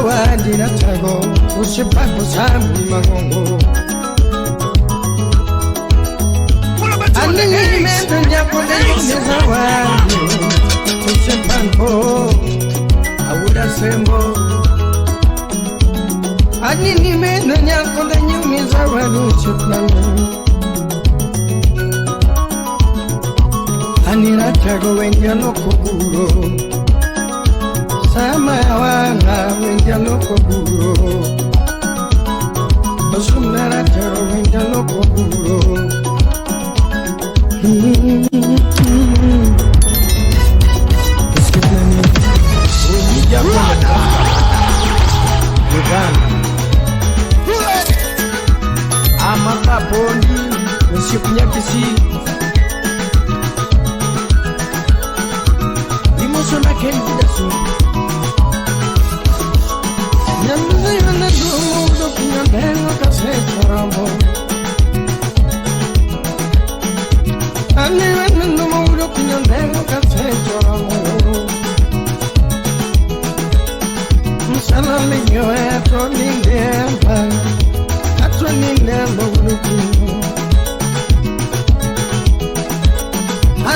zawadi na tago usipako sami magongo Anini mendo nyakode ni zawadi usipako awuda sembo Anini mendo nyakode ni zawadi usipako Anina tago wenja loko guro Sama wanga wenja loko guro Osumnara tago wenja loko guro Eskipnani Ujija kumata Uganda Amaka pondi Nsipunya kisi Sona ken kudasu Nyanduze yana dumo Dokinya bengo kase chorambo Ani yana dumo Dokinya bengo kase chorambo Msala linyo eto nindemba Ato nindemba urukinyo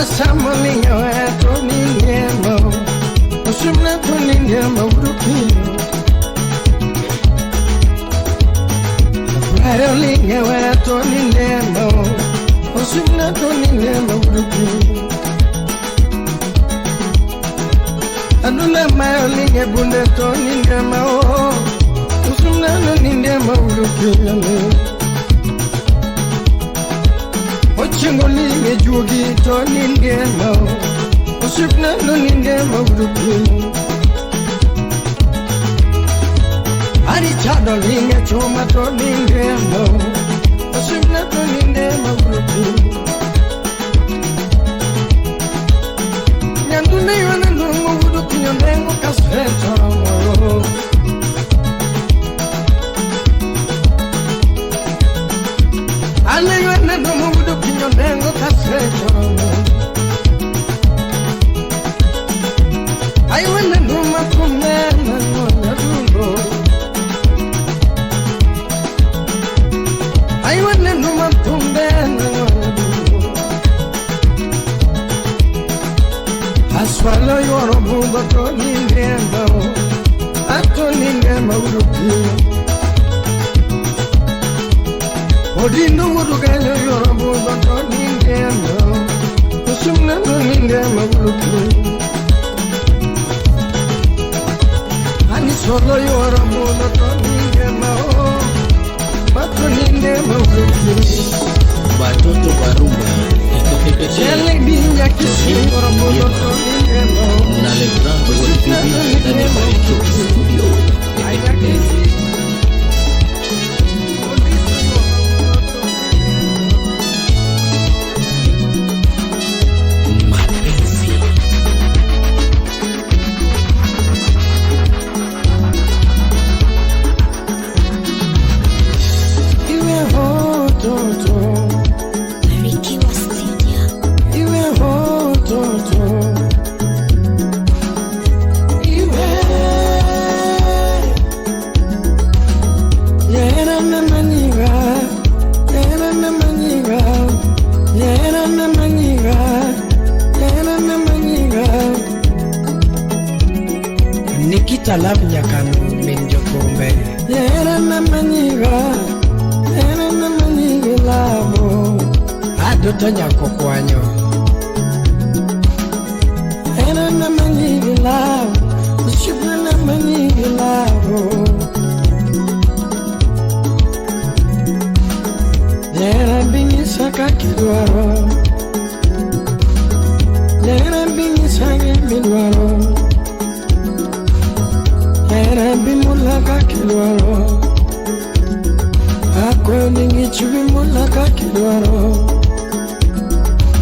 Asamo linyo eto nindemba Usumna tunindemba urukinyo Akwaro linyo eto nindemba Usumna tunindemba urukinyo Aduna mayo linyo bunde to nindemba Usumna tunindemba urukinyo Ochingo linyo jugi to nindemba Usipna no nindemba urukinyo Ari chado linge choma to nindemba Usipna to nindemba urukinyo Nyandune yone nungo urukinyo Ndengo kasfeto Ale yone nungo urukinyo Ndengo kasfeto I wanna do my command, I wanna do I wanna do my command, I wanna do I swallow your boo, but don't need them, I don't need them, I would do Oh, didn't know what to get your boo, but don't need them, soon I don't need them, I would do Solo yora mundo toningema Bato nindema uruki Batoto barumba Chele binya kisi yora mundo toningema Na le grand Wolfibi Dane Maricho Studio Nikita love nyakanu minjo kumbe Yera na manyiga lavo Aduto nyako kwanyo Yera na manyiga lavo Shibra na manyiga lavo Yera bingi saka kidwaro Yera bingi saka kidwaro Era bimulaka kilwaro Ako ningi chubimulaka kilwaro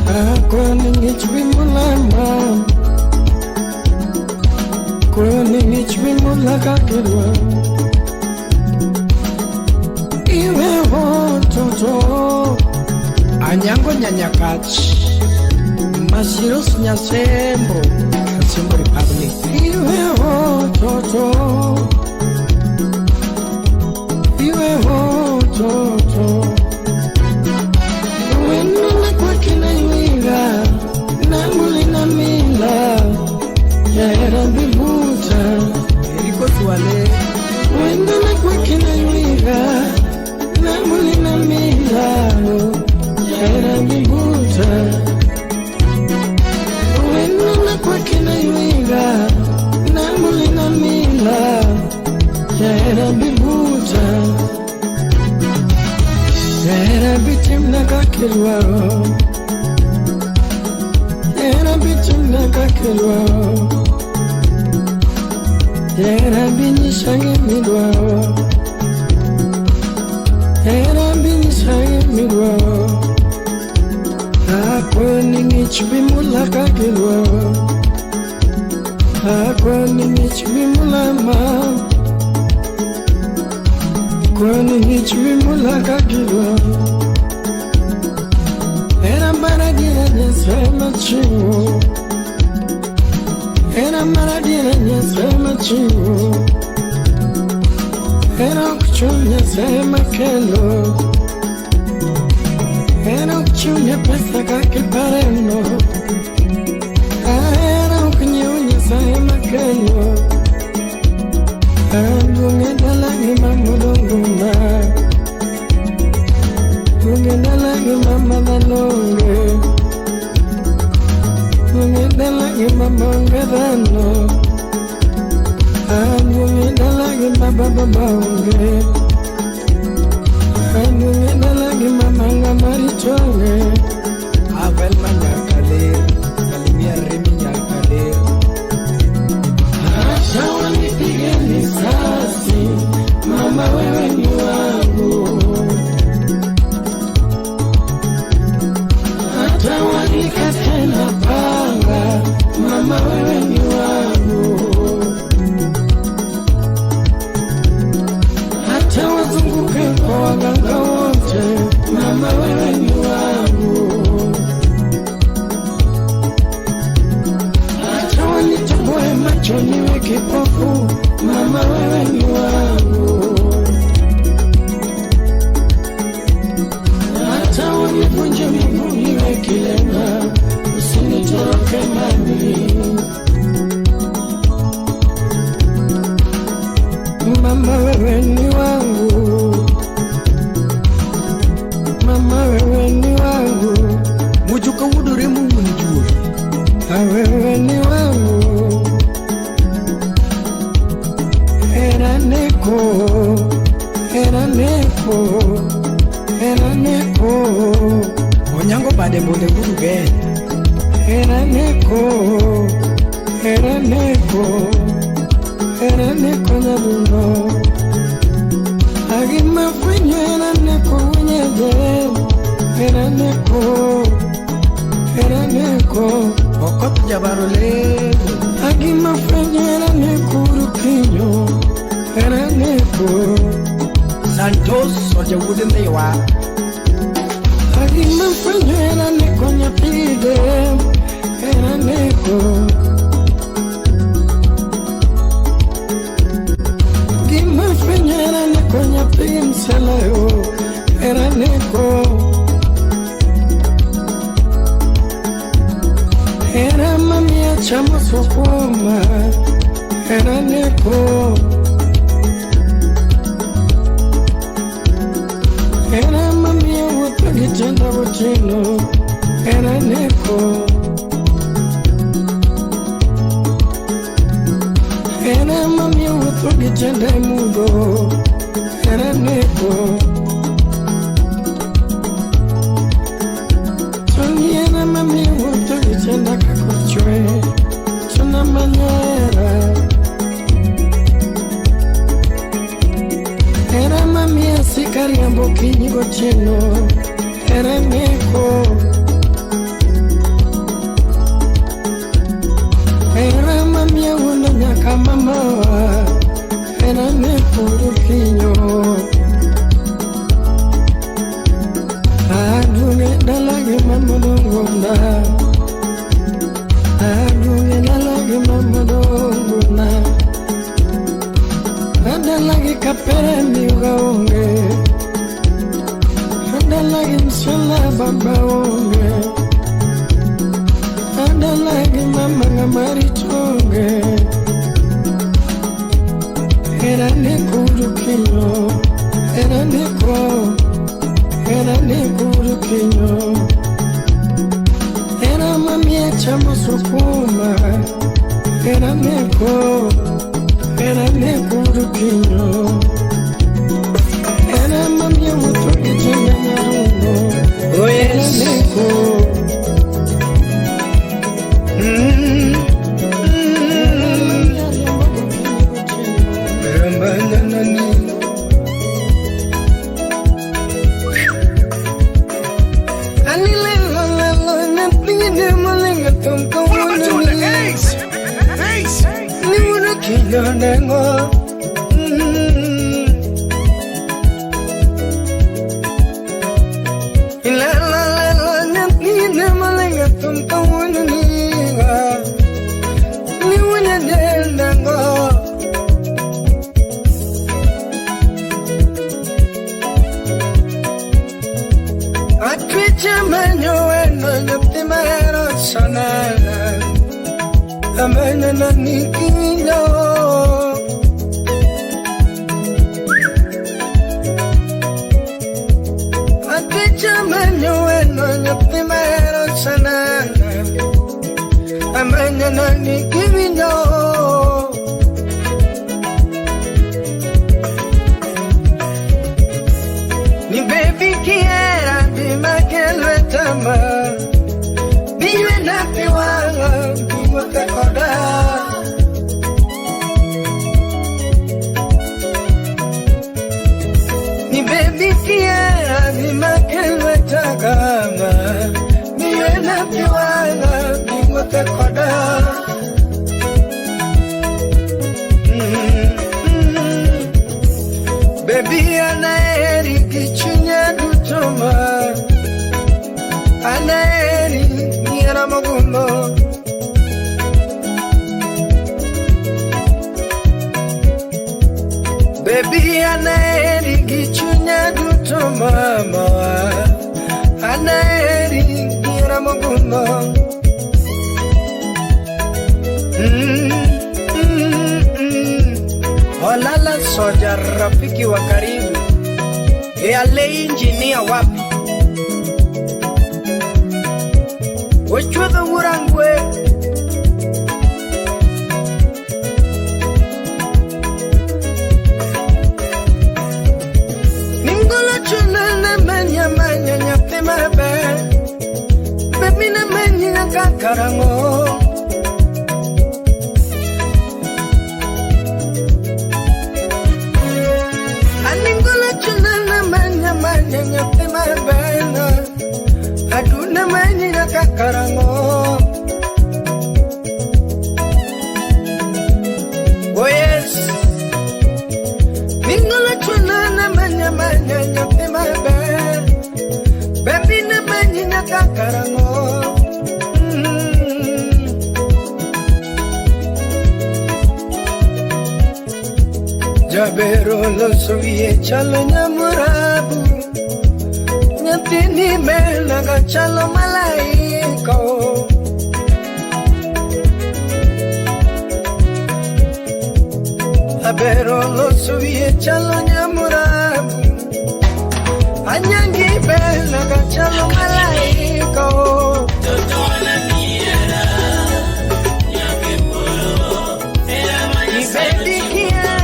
Ako ningi chubimulama Ako ningi chubimulaka kilwaro Iwe wototo Anyango nyanyakachi Masiros nyasembo Kasimbo Republic Iwe wototo wale wenda na kwa kina yuiga na muli na milano era bibuta wenda na kwa kina yuiga na muli na milano era bibuta era bitim na kakilwaro era bitim na kakilwaro era binishange milwaro era binishange milwaro akweni nichbimula kakilwaro akweni nichbimula ma akweni nichbimula kakilwaro era maradira nyesema chiwo era maradira nyesema chiwo era kuchunya sema kelo era kuchunya pesa kakipareno era kunyunya sema kelo andunge dalagi mamudonguna dunge dalagi mamadalonge dunge dalagi mamangedano dunge dalagi mabababaonge dunge dalagi mamanga maritonge Abel manyakale salimia remi nyakale acha wanipige risasi mama wewe ni wangu acha wanikate na panga mama wewe ni wangu acha wazunguke kwa waganga wote mama wewe ni wangu acha wanitoboe macho niwe kipofu mama wewe ni wangu acha wanivunje miguu niwe kilema usinitoroke mami mama wewe ni wangu mama wewe ni wangu mujuka wudure mungu njuri wewe ni wangu era neko onyango bade mbonde guruge era neko nyabuno agima fwenye era neko unyeje era neko okot jabarole agima fwenye era neko urukinyo era neko Santos oje wudende wa agima fwenye era neko nyapide era neko agima fwenye era neko nyapide msalayo era neko era mamia chama sokoma era neko era mamia wapagitenda wotino era neko era mamia wapagitenda mudo era neko era mamia wapagitenda kakochwe tuna manera era mamia sikari ambokinyi gochino era neko era mamia wuna nyaka mama era neko rukinyo adunge dalagi mamudongona adunge dalagi mamudongona adalagi kapere miugaonge adalagi msala babaonge adalagi mamanga maritonge era nekurukinyo, era nekurukinyo, era mamie chama sukuma, era nekurukinyo, era mamie mutoki jenya nyaruno, era neko. Baby, anaeri kichunya dutoma, anaeri niera magumo. Baby, anaeri kichunya dutoma, anaeri niera magumo. Olala soja rafiki wa karibu, ale injinia wapi? Wachudha urangwe, ningolo chuna na manya nyape mabe, bebi na manya kakarango. Nyape mabena, aduna manya kakarango. Oh yes, mingola chuna na manya nyape mabena, baby na manya kakarango. Jabero lo soye chalo nyamurabu. Tini mena gachalo malaika, abero lo suye chalo nyamurabu, anyangi mena gachalo malaika. Totona niera, nyake polo, era manisedi kiera,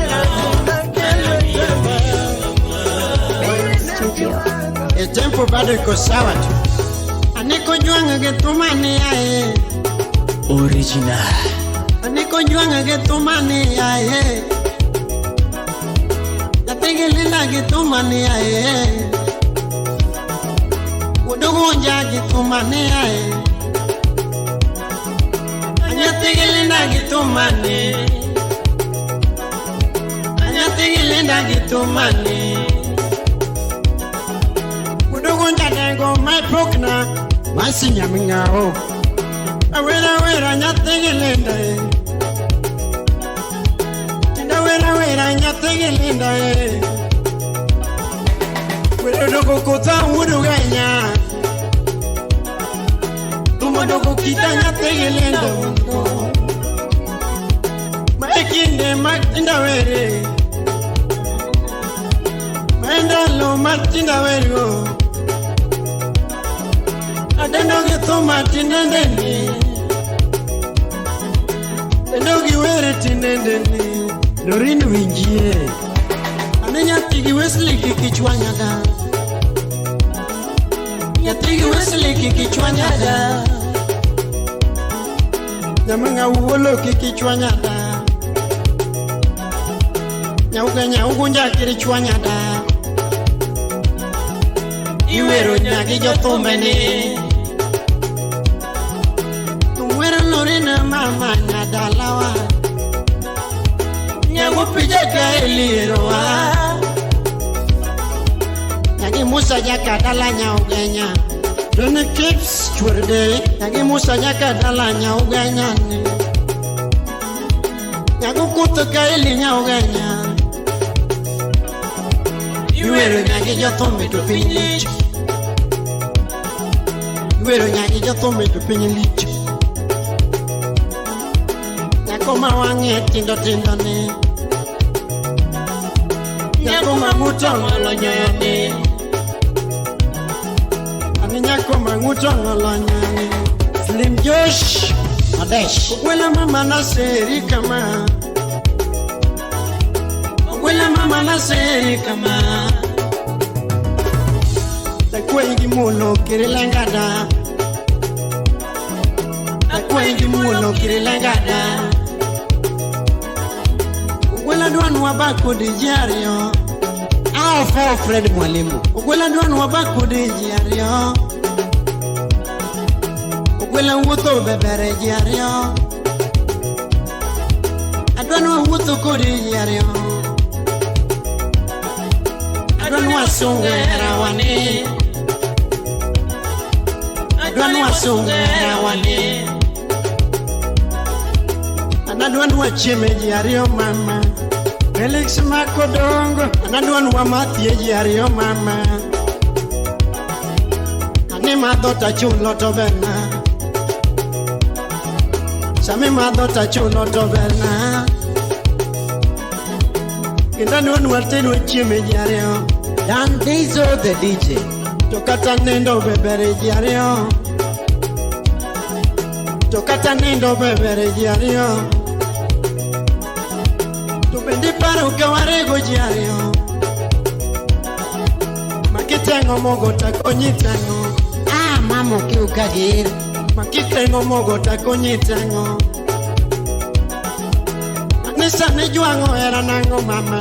tempo bado iko sawa tu. Aniko juanga getumani ae original. Aniko juanga getumani ae Yategelinda getumani ae Udugunja getumani ae Anyategelinda getumani Anyategelinda getumani Go my pokna, my senior mingao. Awera nyategelinda. Awera nyategelinda. Wedo kota uduganya. Tumodo kita nyategelinda. Makinde makindawere. Martina Vergo Adeno che tu Martina Deni Adeno che were tinendeni Lorin winjie Anenya tigi Wesley kikichwanyada Ya tigi Wesley kikichwanyada Nyamanga uwolo kikichwanyada Nyauga ugunja kirichwanyada Iwero nyagi jotumbeni Tumwero lorina mama nyadalawa Nyagu pijaka elirowa Nyagi musa jaka dala nyauganya Dene kips churde Nyagi musa jaka dala nyauganya Nyagu kutuka eli nyauganya Iwero nyagi jotumbi tu pinyilich Iwero nyagi jotumbi tu pinyilich Nyakoma wange tindo ne Nyakoma ngutongolo nyoyone Ani nyakoma ngutongolo nyoyone Slim Josh Adesh Ukwela mama naseri kama Ukwela mama naseri kama Takwengi mulo kirilangada Takwengi mulo kirilangada Ukwela duanu wabako di jario Alfa Fred Mwalimu Ukwela duanu wabako di jario Ukwela uwoto bebere jario Aduanu uwoto kodi jario Aduanu wasungera wane Aduanu wasungera wane Anaduanu wachime jario mama Felix Makodongo Anaduanu wamathie jario mama Ani madhota chulo to berna Sami madhota chulo to berna Kindaduanu watenu wachime jario Dan Dizo the DJ Tokata nendo bebere jario Tokata nendo bebere jario Tubendi paro kawarego jario Makitengo mogo takonyitango mamo kiukagir Makitengo mogo takonyitango Anisa ni juango era nango mama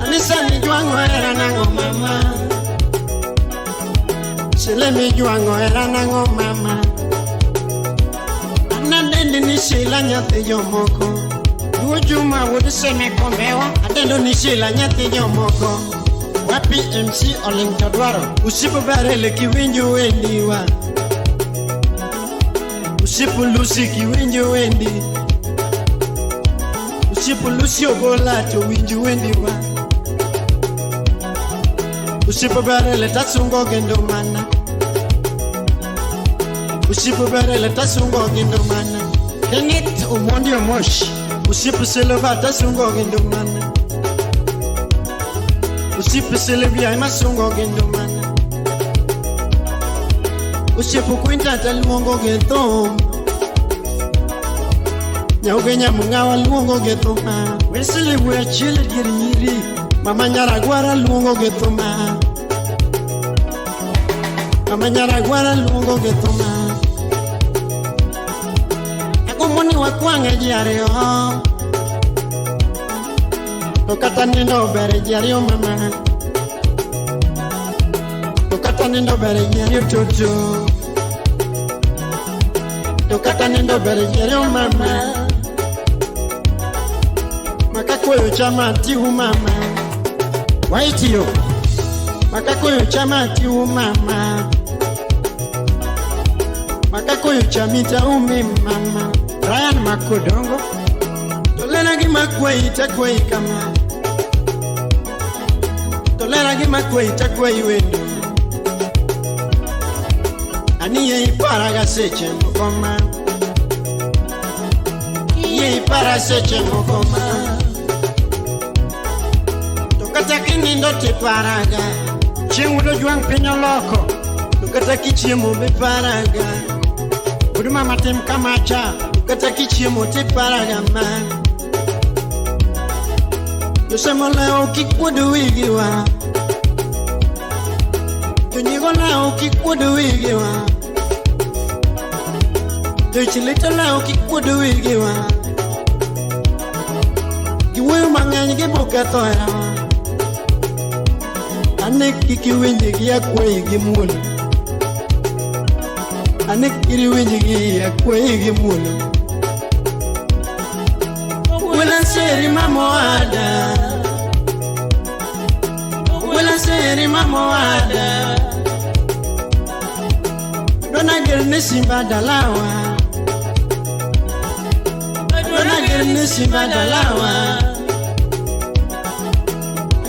Anisa ni juango era nango mama Sile mi juango era nango mama Anadende ni shila nyate yomoko Duojuma wudi seme kombewa Adendo ni shila nyate yomoko Wapi MC Olintodwaro Usipu barele kiwinjo wendiwa Usipu lusi kiwinjo wendi Usipu lusi ogolato winjo wendiwa Usipu barele tasungo gendo mana Usipu barele tasungo gendo mana Kenneth Omondi Omosh Usipu selova tasungo gendo mana Usipu selebia imasungo gendo mana Usipu kwinta taluongo gendo Nyaugenya mungawa luongo gendo ma Wesili wea chile diriri Mama Nyaragwara luongo gendo ma Mama Nyaragwara luongo gendo ma Akumoni wakwange jario Tokata nindo bere jario mama Tokata nindo bere jario toto Tokata nindo bere jario mama Makakoyo chama tihu mama Waitio Makakoyo chama tihu mama Makakoyo chamita umi mama Ryan Makodongo Tolera gima kweita kwei kama Tolera gima kweita kwei wendo Aniye iparaga seche mokoma Iye ipara seche mokoma Tokata kinindo te paraga chieng udo juang pinyo loko kata kichiemo be paraga udo mama tim kamacha kata kichiemo te paraga man yosemo leo kikudu wigiwa yonyigo leo kikudu wigiwa yochilito leo kikudu wigiwa Iwe mangany gi buka toya Anek kiki winji gi akwai gi mula Anek kiri winji gi akwai gi mula Wela seri mamoada Wela seri mamoada Dona gerne simba dalawa Dona gerne simba dalawa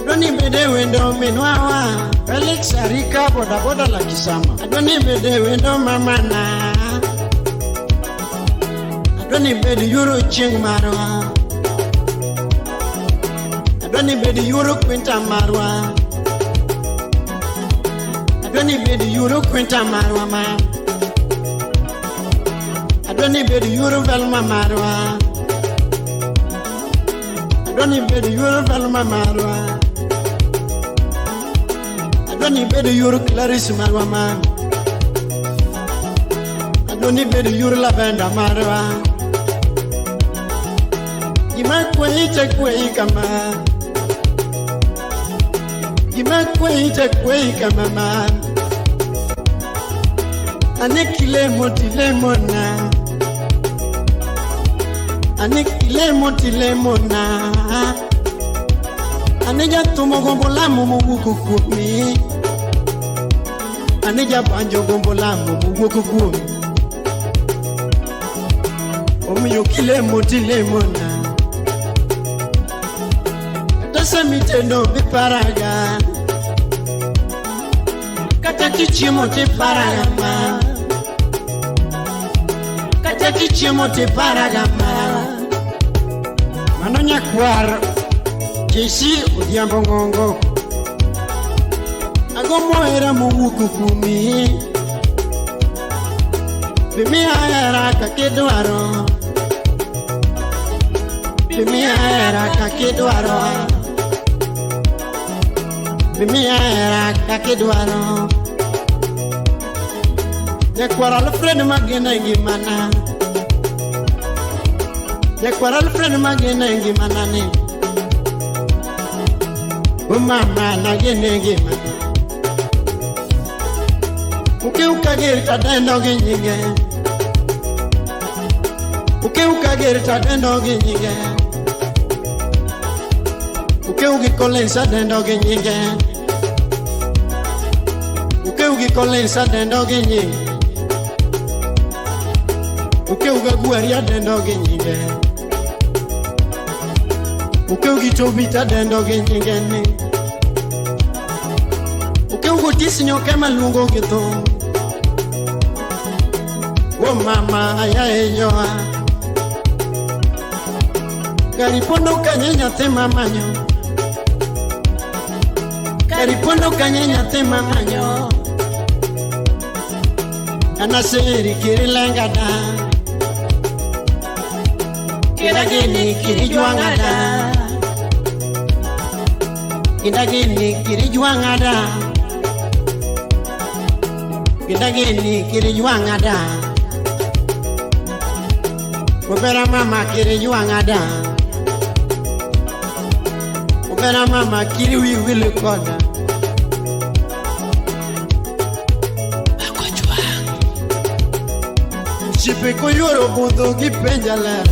Adoni bede wendo minwawa Felix Arika boda boda la kisama Adoni bede wendo mamana Adoni bede yuro ching marwa Adoni bede yuro kwinta marwa Adoni bede yuro kwinta marwa ma Adoni bede yuro velma marwa Adoni bede yuro velma marwa Adoni bede yuro Clarice marwa ma Adoni bede yuro Lavenda marwa Gima kwe kama Gima kwe kama man Anekile motilemona Anekile motilemona Aneja tumo gombo lamu muguku kumi Aneja banjo gombo lamu muguku kumi Omiyo kile motilemona Tasa mitendo biparaga Kata kichimo te paraga ma Kata kichimo te paraga ma Manonya kwar Jesi udiambo ngongo Agomo era muguku kumi Bimi era kakedwaro Bimi era kakedwaro Bimi era kakedwaro Yakwara Alfred magena ngimana Yakwara Alfred magena ngimana ne Mama na gene ngimana Uke ukageri tadendo nginge Uke ukageri tadendo nginge Uke ugikolesa dendo nginge Uke ugikolesa dendo nginge Uke ugaguaria dendo nginge Uke ugitobita dendo nginge ne Uke ugotisinyo kama lungo gito Oh mama ayayoa Karipondo kanyenya te mamanyo Karipondo kanyenya te mamanyo Anaseri kirilangada Kiragini kirijuangada Kiragini kirijuangada Kiragini kirijuangada Ubera mama kirijuangada Ubera mama kiriwi wili koda Ushipe koyoro budo kipenja lera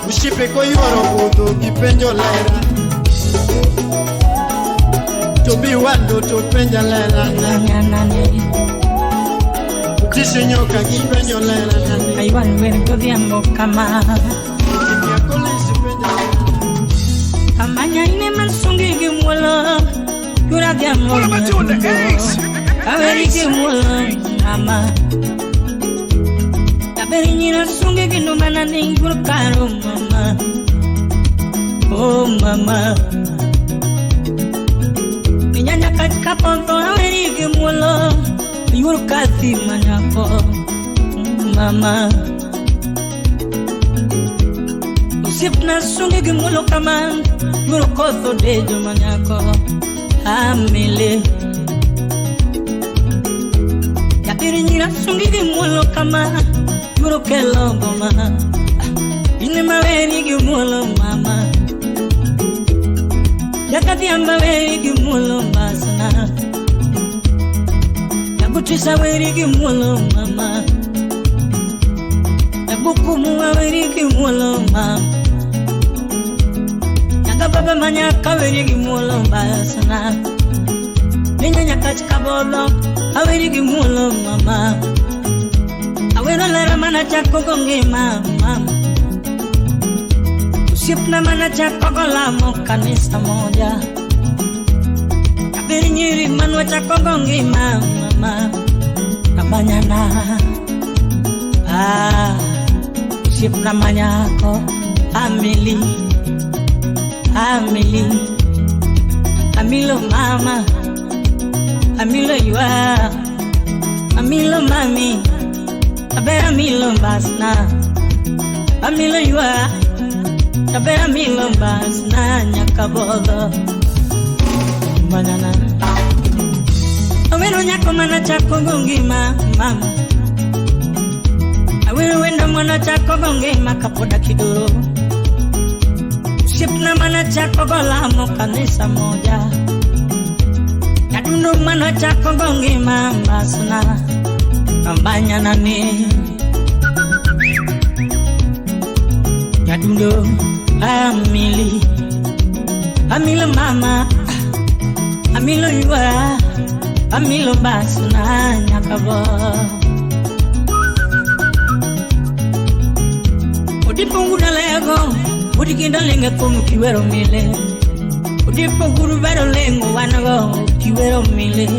Ushipe koyoro budo kipenjo lera Tobi wando to penja lera Tisenyoka kipenjo lera Aywan wento diambo kama Amanya ine mansungi gimwala Yura diambo Kaveri gimwala Mama Kaveri nina sungi ginumana ningur karo mama Oh mama Kaponto aweri ke mulo yur kasi manyako mama Usip na sungi ke mulo kaman yur koso dejo manyako amile Yakiri nyira sungi ke mulo kaman yur kelo goma Ine maweri ke mulo mama Yakati ambaweri ke mulo basana Yakutisa weri ke mulo mama Yakukumu weri ke mulo mama Yakababa manyaka weri ke mulo basana Ninya nyakachika bolo aweri ke mulo mama Awero lara mana chako gonge mama Usipna mana chako golamo kanisa moja Kabiri nyiri manwa chako gonge mama Kabanyana Usipna manyako Amili Amilo mama Amilo yua Amilo mami Abe amilo basna Amilo yua Abe amilo basna Nyakabodo Manana Awero nyako mana chako gongi mama Awero wenda mana chako gongi makapoda kidoro Sipna mana chako golamo kanisa moja Yadundo mana chako gongi mama sana Kambanya nani Yadundo Amilo mama Amilo yua Amilo basuna nyakabo Udipungu dalego Udikinda lenga kumu kiwero mile Udipunguru vero lengo wanago kiwero mile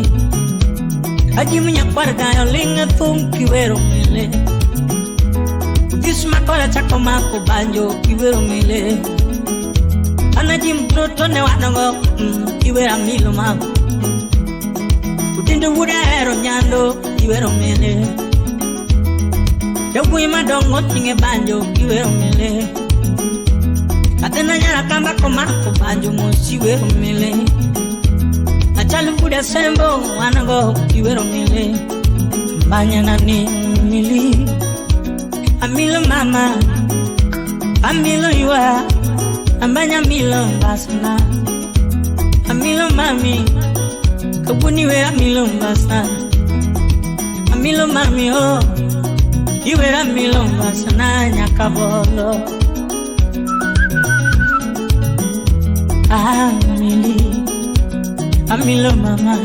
Ajimunya kwarga lenga kumu kiwero mile Udisuma kola chako mako banjo kiwero mile Anajim toto ne wanago kiwera milo mako Utindo wuda ero nyando kiwero mile Yogu ima dongo tinge banjo kiwero mile Atena nyara kamba komako banjo monsiwero mile Achalu wuda sembo wanago kiwero mile Mbanya nani mili Amilo mama Amilo yua Ambanya milo basna Amilo mami Kabuni we amilo basna Amilo mami oh Iwe amilo basna Nyakabolo Amilo mama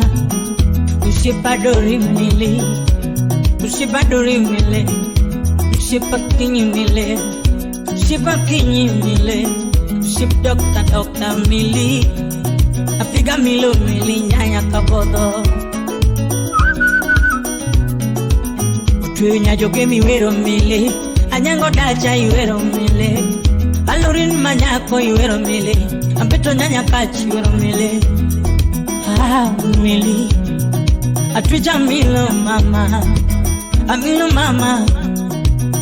Usipadori mili Usipadori mili Usipakinyi mili Usipakinyi mili Sip dokta mili Apiga milo mili nyanya kabodo Utunya joge miwero mili Anyango dacha iwero mili Alurin manyako iwero mili Ampeto nyanya kachi iwero mili Mili Atuja milo mama Amilo mama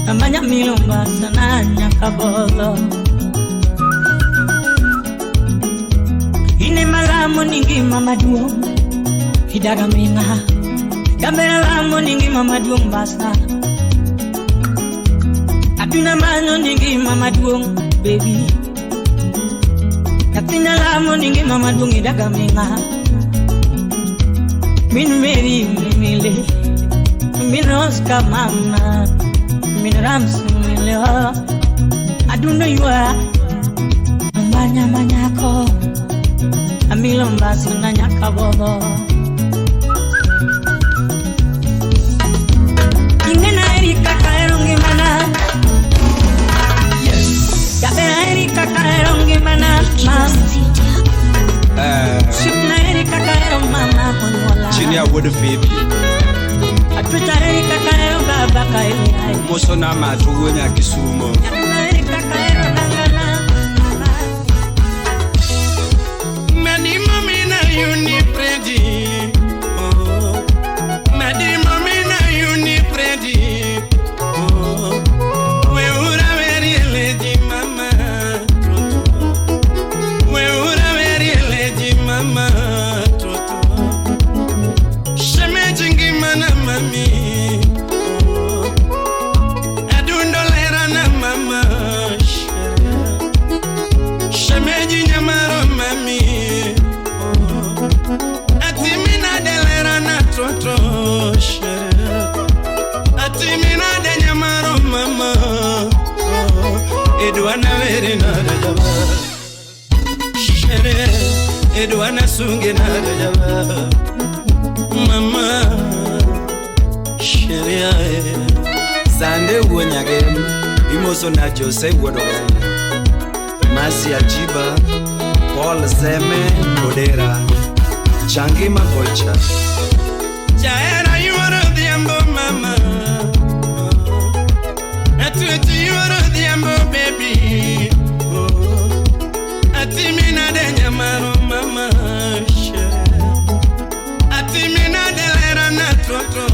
Ambanya milo mbasa nanya kabodo Ine malamu ningi mama duo Hidara minga Gambera lamu ningi mama duo mbasa Abina manyo ningi mama duo baby Katina lamu ningi mama duo hidaga minga Min meri mimile Min oska mama Min rams mimile Aduna yua Ambanya manyako Amilo mbasi na nyakabobo Ingena erika kaerongi mana Gabera erika kaerongi mana Shipna erika kaerong mama Ponyola Chini ya wode febi Atuta erika kaerong baba kaerong Moso na matu wenya kisumo Erika kaerong nangana Mani mami na yuni predi Edwana vere na jaba Shere Edwana sunge na jaba Mama Shere Sande uonyage Imoso na Jose wodoga Masi Ajiba Paul Zeme Kodera Changi Makocha Jaera you are the ambo mama Atueti you are the ambo baby Atimina de nyamaro mama Atimina de lera na toto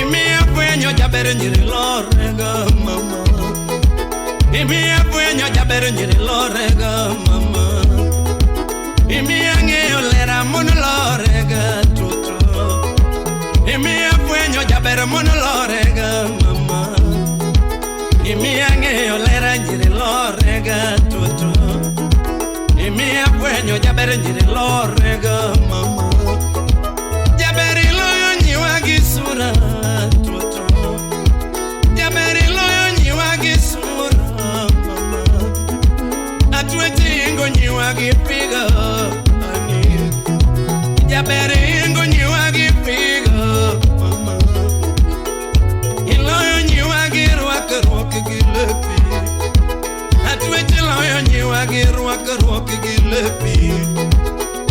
Imi apuenyo jabere nyiri lorega mama Imi apuenyo jabere nyiri lorega mama Imi angeyo lera mono lorega toto Imi apuenyo jabere mono lorega mama Imi angeyo lera nyiri lorega toto Imi apuenyo jabere nyiri lorega mama Jaberi loyo nyiwa gisura toto Jaberi loyo nyiwa gisura mama Atueti ingo nyiwa gipiga ani Jaberi ingo nyiwa gipiga mama Iloyo nyiwa girwaka gilepi Atueti loyo nyiwa girwaka gilepi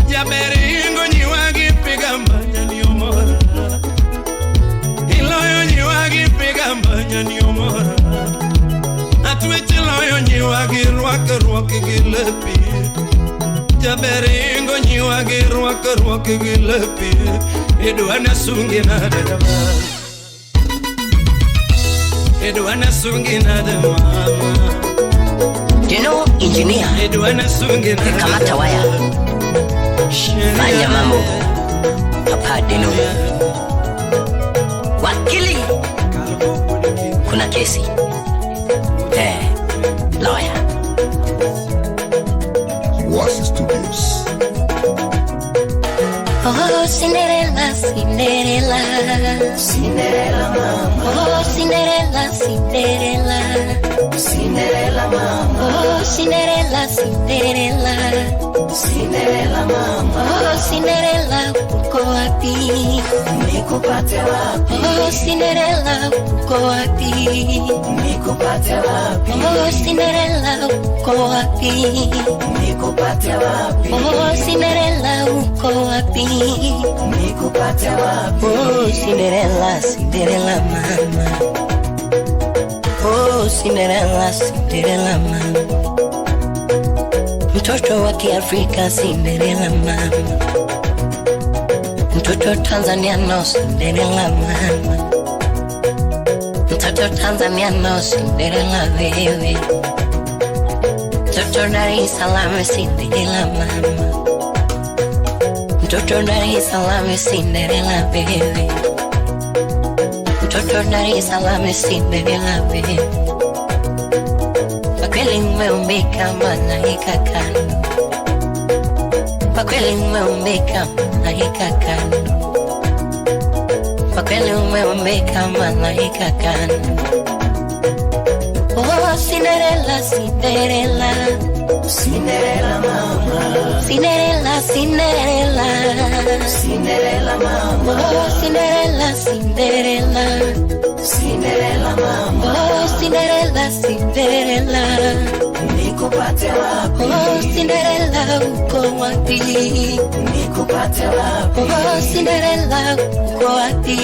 Jaberi ingo nyiwa gipiga mbanya niomora Iloyo nyiwa gipiga mbanya niomora Atueti loyo nyiwa girwaka gilepi Jaberi ingo nyiwa girwaka gilepi Edwana sungi na dama Edwana sungi na dama You know, engineer Edwana sungi na dama Kamata waya Fanya mambo Papa Dino Wakili Kuna kesi Lawyer Wasi Studios. Oh, Cinderella, Cinderella, Cinderella mama, oh, Cinderella, Cinderella, Cinderella mama, oh, Cinderella, Cinderella, Cinderella mama, oh, Cinderella, uko wapi? nikupate wapi? Oh, Cinderella, uko wapi? Nikupate wapi? Oh, Cinderella, uko wapi? Nikupate wapi? Oh, Cinderella, uko wapi? Nikupate wapi? Oh, Cinderella, Cinderella mama. Oh, Cinderella, Cinderella mama. Mtoto wa Kiafrika, Cinderella mama. Mtoto Tanzania no, Cinderella mama. Mtoto Tanzania no, Cinderella wewe. Mtoto Dar es Salaam, Cinderella mama. Mtoto Dar es Salaam, Cinderella wewe. Mtoto Dar es Salaam, Cinderella wewe. Kwa kweli umeumbika malaika kando. Kwa kweli umeumbika malaika kando. Kwa kweli umeumbika malaika kando. Oh, Cinderella, Cinderella, Cinderella mama, Cinderella, Cinderella, Cinderella mama, oh, Cinderella, Cinderella, Cinderella mama, oh, Cinderella, Cinderella, nikupate wapi? oh, Cinderella, uko wapi? Nikupate wapi? Oh, Cinderella, uko wapi?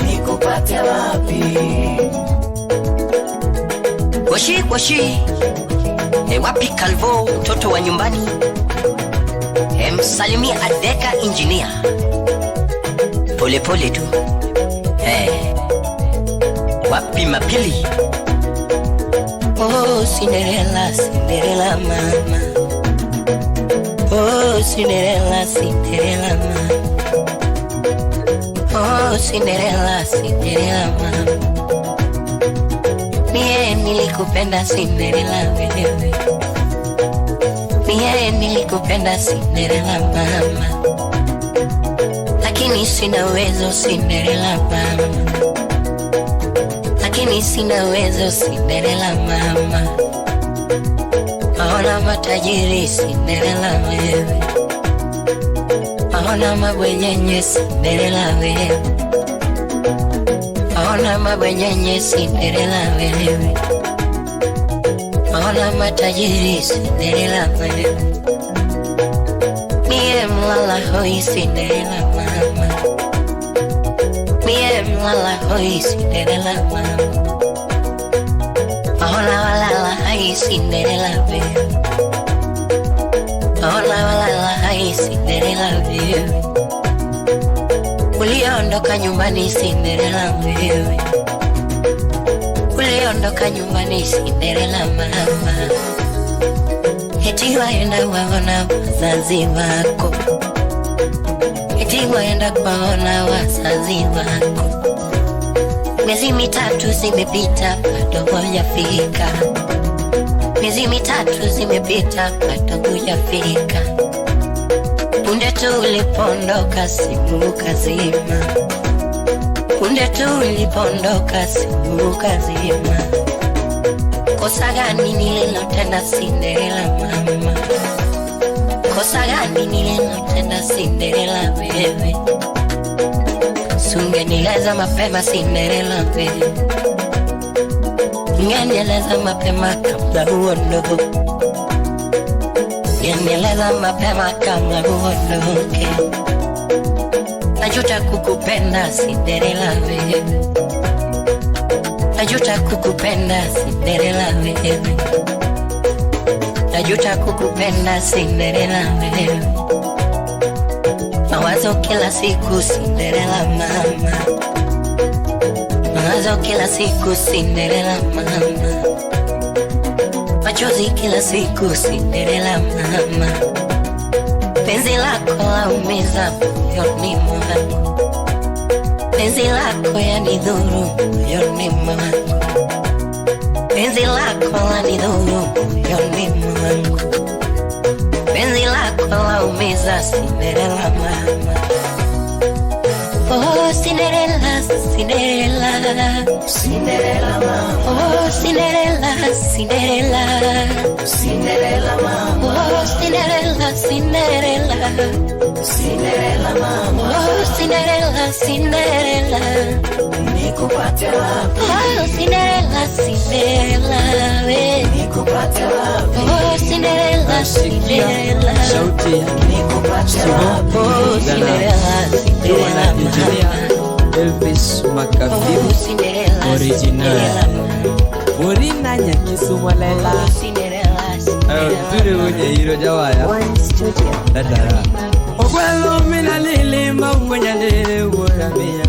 Nikupate wapi? Washi wapi Calvo mtoto wa nyumbani msalimia Adeka engineer pole pole tu wapi Mapili oh Cinderella Cinderella mama oh Cinderella Cinderella mama oh Cinderella Cinderella mama mie nilikupenda Cinderella wewe mie nilikupenda Cinderella mama lakini sina uwezo Cinderella mama lakini sina uwezo Cinderella mama. Maona matajiri Cinderella wewe, maona mabwenyenye Cinderella wewe, maona mabwenyenye Cinderella wewe, maona matajiri Cinderella wewe. Mie mlala hoi Cinderella mama, mie mlala hoi Cinderella mama. Maona walala hai Cinderella wewe, maona walala hai Cinderella wewe. Uliondoka nyumbani Cinderella wewe, uliondoka nyumbani Cinderella mama. Eti waenda waona wazazi wako, eti waenda kuwaona wazazi wako. Miezi mitatu zimepita bado hujafika, miezi mitatu zimepita bado hujafika. Punde tu ulipondoka simu kazima, punde tu ulipondoka simu kazima. Kosa gani nililotenda Cinderella mama? Kosa gani nililotenda Cinderella wewe? Ungenieleza mapema Cinderella wewe, ungenieleza mapema kabla uondoke, ungenieleza mapema kabla uondoke. Najuta kukupenda Cinderella wewe, najuta kukupenda Cinderella wewe, najuta kukupenda Cinderella wewe. Mawazo kila siku Cinderella mama, mawazo kila siku Cinderella mama, machozi kila siku Cinderella mama. Penzi lako laumiza moyoni mwangu, penzi lako yanidhuru moyoni mwangu, penzi lako lanidhuru moyoni mwangu, penzi lako laumiza Cinderella mama. Oh Cinderella, Cinderella, Cinderella mama. Oh Cinderella, Cinderella, Cinderella mama. Oh Cinderella, Cinderella, Cinderella mama. Oh Cinderella, Cinderella, nikupate wapi? Oh Cinderella, Cinderella, nikupate wapi? Oh Cinderella, Cinderella, sauti ya nikupate wapi? Oh Cinderella, Cinderella mama. Elvis Makafibu original Morina Nyakisumalela Turi unye hiro jawaya Dadara Okwelo mina lili mawanya lili uoramia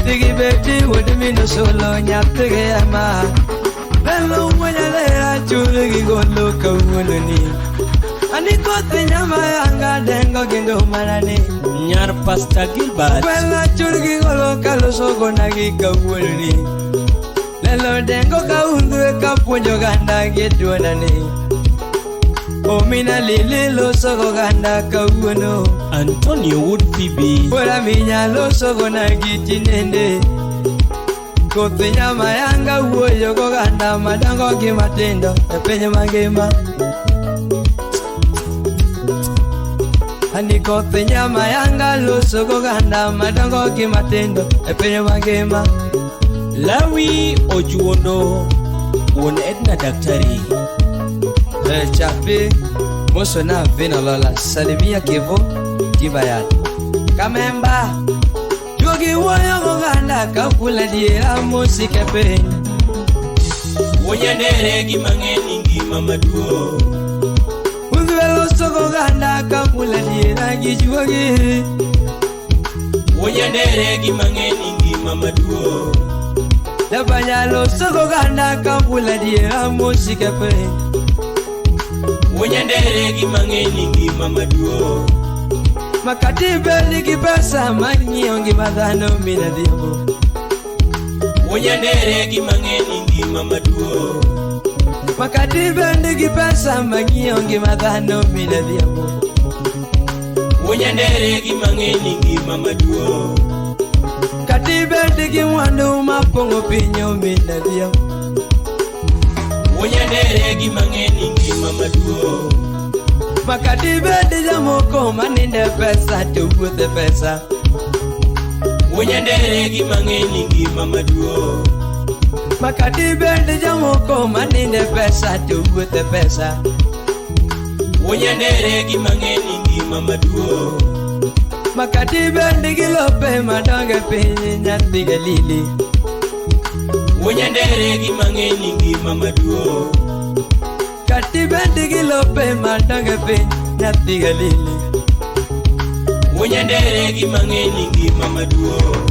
Tigi beti wadi mino solo nyaptige yama Lelo mwanya lera chuli gigolo kawuluni Anikote nyama yanga dengo gindo marani Nyar Pastor Gilbert Wela churgi golo kaloso konagi kawuluni Lelo dengo kaundwe kapunjo ganda getuanani Omina lili loso ganda kawuno Antonio Wood Phoebe Wela minya loso konagi tinende Kote nyama yanga uoyo ganda madango gimatendo Epenye magema Anikote nyama yanga loso ganda madango gimatendo Epenye magema Lawi Ojuondo Won Edna Daktari Chape Moso na vina lola Salimia Kevo Kibayat Kamemba Tuogi woyo ganda Kapula diera musika pen Wonyandere gimangeni ngima maduo Unduelo soko ganda Kapula diera gijuogi Wonyandere gimangeni ngima maduo Labanyalo soko ganda Kapula diera musika pen Wonyandere gimangeni ngima maduo Makatibe ligi pesa manyi ongi madhano mina diabo Wonyandere gimangeni ngima maduo Makatibe ligi pesa manyi ongi madhano mina diabo Wonyandere gimangeni ngima maduo Katibe Makati bende gi mwandu mapongo pinyo minadia. Unyandere gi mang'eni ngima maduong'. Makati bende jamoko maninde pesa to wuothe pesa. Unyandere gi mang'eni ngima maduong'. Makati bende jamoko maninde pesa to wuothe pesa. Unyandere gi mang'eni ngima maduong'. Makati bende gi lope madonge piny nyathi Galili. Unyandere gi mang'eni ngima maduong'. Kati bende gi lope madonge piny nyathi Galili. Unyandere gi mang'eni ngima maduong'.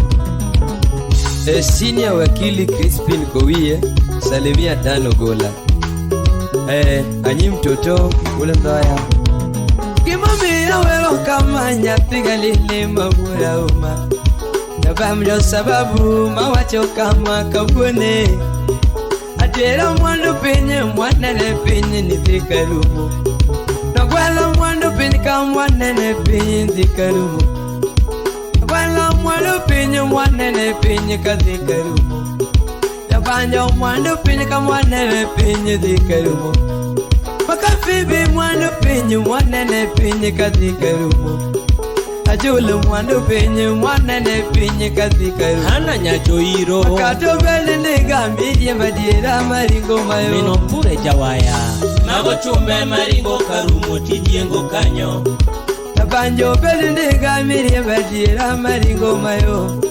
Senior wakili Crispin Kowie salimia tano gola. Anyi mtoto ule ndoya. Kimami ya wero kama nyathi Galili mabura uma. Nabamjo sababu mawacho kama kabune. Atera mwandu pinye mwanene pinye nithikarumu. Nagwala mwandu pinye kama mwanene pinye nithikarumu. Nagwala mwandu pinye mwanene pinye kathikarumu. Nabanja mwandu pinye kama mwanene pinye nithikarumu. Makafibi mwandu pinye mwanene pinye kathikarumu. Ajulu mwandu pinye mwanene pinye kathikarumu. Hana nyacho iro Makato bende ndiga midye madira maringo mayo. Mino mpure jawaya Mago chume maringo karumo tidiengo kanyo. Tabanjo bende ndiga midye madira maringo mayo.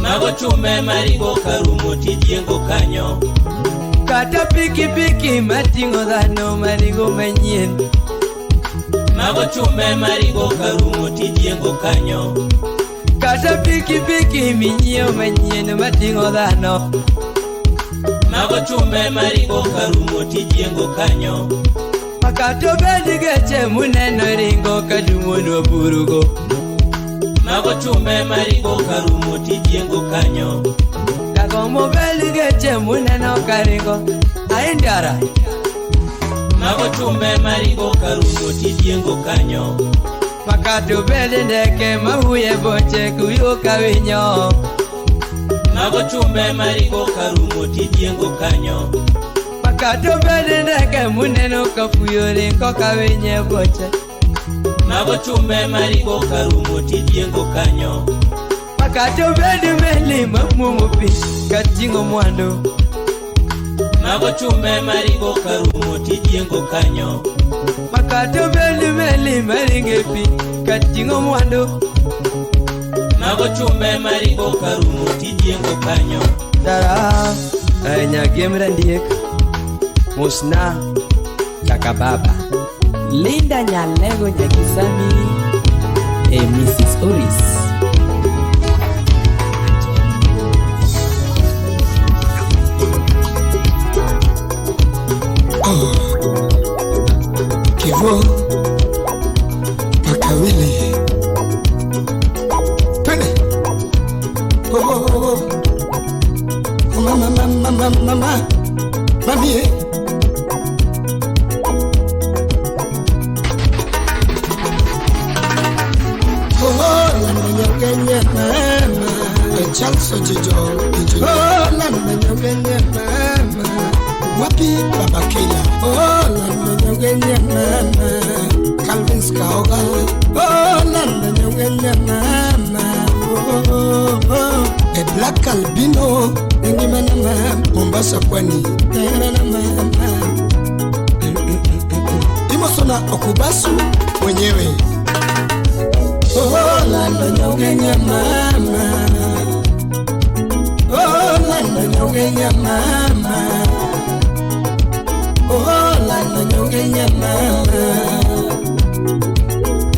Mago chume maringo karumo tidiengo kanyo. Kata piki piki matingo dhano maringo manyien. Mago chume maringo karumo tidiengo kanyo. Kata piki piki minyio manyien matingo dhano. Mago chume maringo karumo tidiengo kanyo. Makato bende geche muneno ringo kadumuno burugo. Mago chume maringo karumo tidiengo kanyo. Dagomo bende geche muneno karingo aindara. Mago chume maringo karumo tidiengo kanyo. Makato bende ndeke mahuye boche kuyuka winyo. Mago chume maringo karumo tidiengo kanyo. Makato bende ndeke muneno kafuyo ringo kawinye boche. Mago chume maringo karumo tidiengo kanyo. Makato bende meli mamumu pi katingo mwandu. Mago chume maringo karumo tidiengo kanyo. Makato bende meli maringe pi katingo mwandu. Mago chume maringo karumo tidiengo kanyo. Dara nyagemra ndiek musna kaka baba Linda Nyalego Nyakisami Mrs. Oris. Kivo Makawili Pene Oh Mama Mami Kenya mama Chanso jijo Oh lana Kenya mama Wapi baba Kila Oh lana Kenya mama Calvin Skaoga Oh lana Kenya mama Oh A black albino Nengi mana mama Mombasa Pwani Nena mama Imosona Okubasu mwenyewe Oh lana Kenya mama Oh lana Kenya mama Oh lana Kenya mama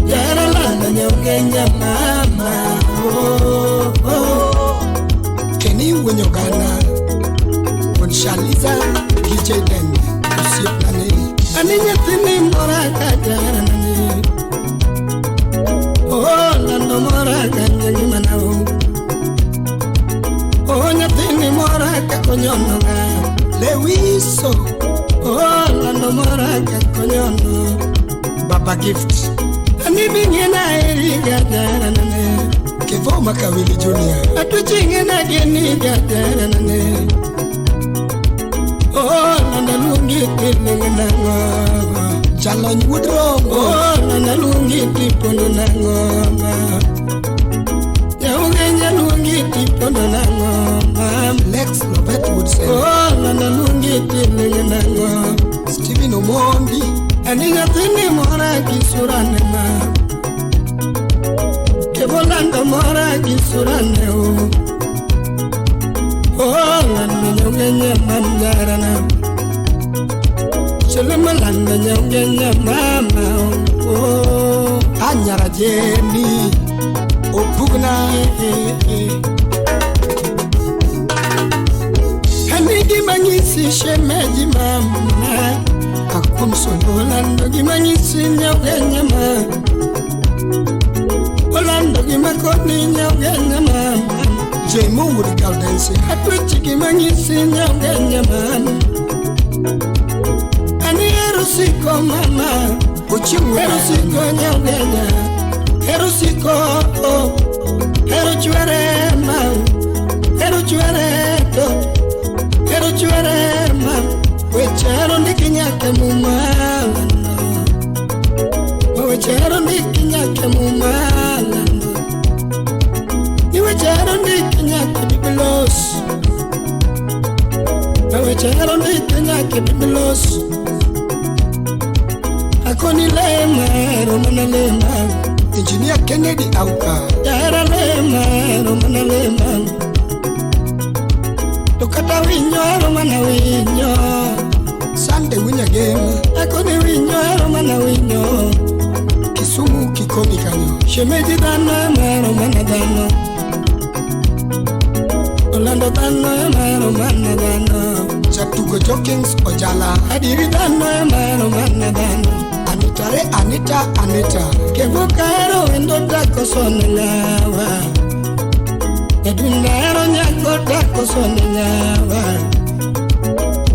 Yara lana Kenya mama Oh Kenny Wenyogana Shaliza DJ Den Usip Nani Aninya Tini Moraka Jarani Oh Lando Moraka Nyani Manao Oh Nyatini Moraka Konyonga Lewiso Oh Lando Moraka Konyono Baba Gift Ani Bingina Eriga Jarani Kevo Makawili Junior. Atuchinge na geni gatera nane. Oh, nanalungi tilinga nangoma. Chalon Woodrow. Oh, nanalungi tipono nangoma. Yaungenya lungi tipono nangoma. Lex Robert would say. Oh, nanalungi tilinga nangoma. Stephen Omondi. Aniga tini mora kisurane ma. Kevolanda mora kisurane o. Oh, landa nyongenya mangarana. Selama landa nyongenya mama. Oh, anyara jeni. Opugna. Hanigi mangisi shemeji mama. Akum sololando gimangisi nyongenya mama. Olando gimakoni nyongenya mama. Jemo would galdense. Hatuchi gimangisi nyongenya mama. Ani erusiko mama. Uchimu erusiko nyongenya. Erusiko oh. Eruchuere mama. Eruchuere to. Eruchuere mama. Wechero ndikinyake mumalano. Wechero ndikinyake mumalano. Ni wechero ndikinyake bibilos. Wechero ndikinyake bibilos. Akoni lema, romana lema. Engineer Kennedy Auka. Yara lema, romana lema. Tukata winyo, romana winyo. Sunday win a game. Akoni winyo, romana winyo. Kisumu kikomi kanyo. Shemeji dana, romana dana. Orlando dana, romana dana. Chatugo Jokings Ojala. Adiri dana, romana dana. Anita. Kevo kaero endo dako sonelawa. Edunero nyako dako sonelawa.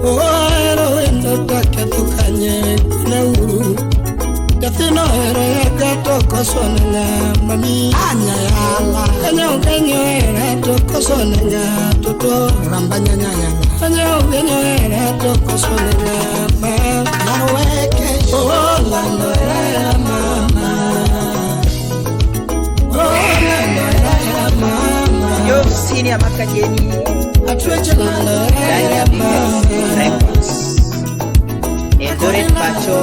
Oh, ero endo dake tukanye kuna uru. Dafino ero yakato kosonela mami. Anya yala. Kanyo era toko sonela toto. Rambanya nyanya. Kanyo era toko sonela mama. Nanoweke. Oh, lando era mama. Oh, lando era mama. Yo, senior Makajeni. Atreche lando era mama. Records. Edore Pacho.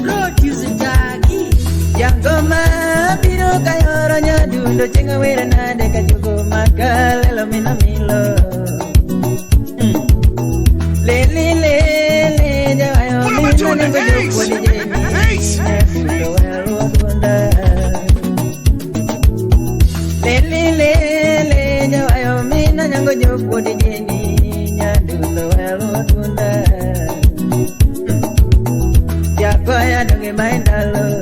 Producer Jackie. Yangoma biro kayoro nyadundo chenga wera nade kajogo makalelo minamilo. Lele jawayo mina nengo joko dijeni nyadundo wero wadunda. Lele jawayo mina nengo joko dijeni nyadundo wero wadunda. Yakoya donge maindalo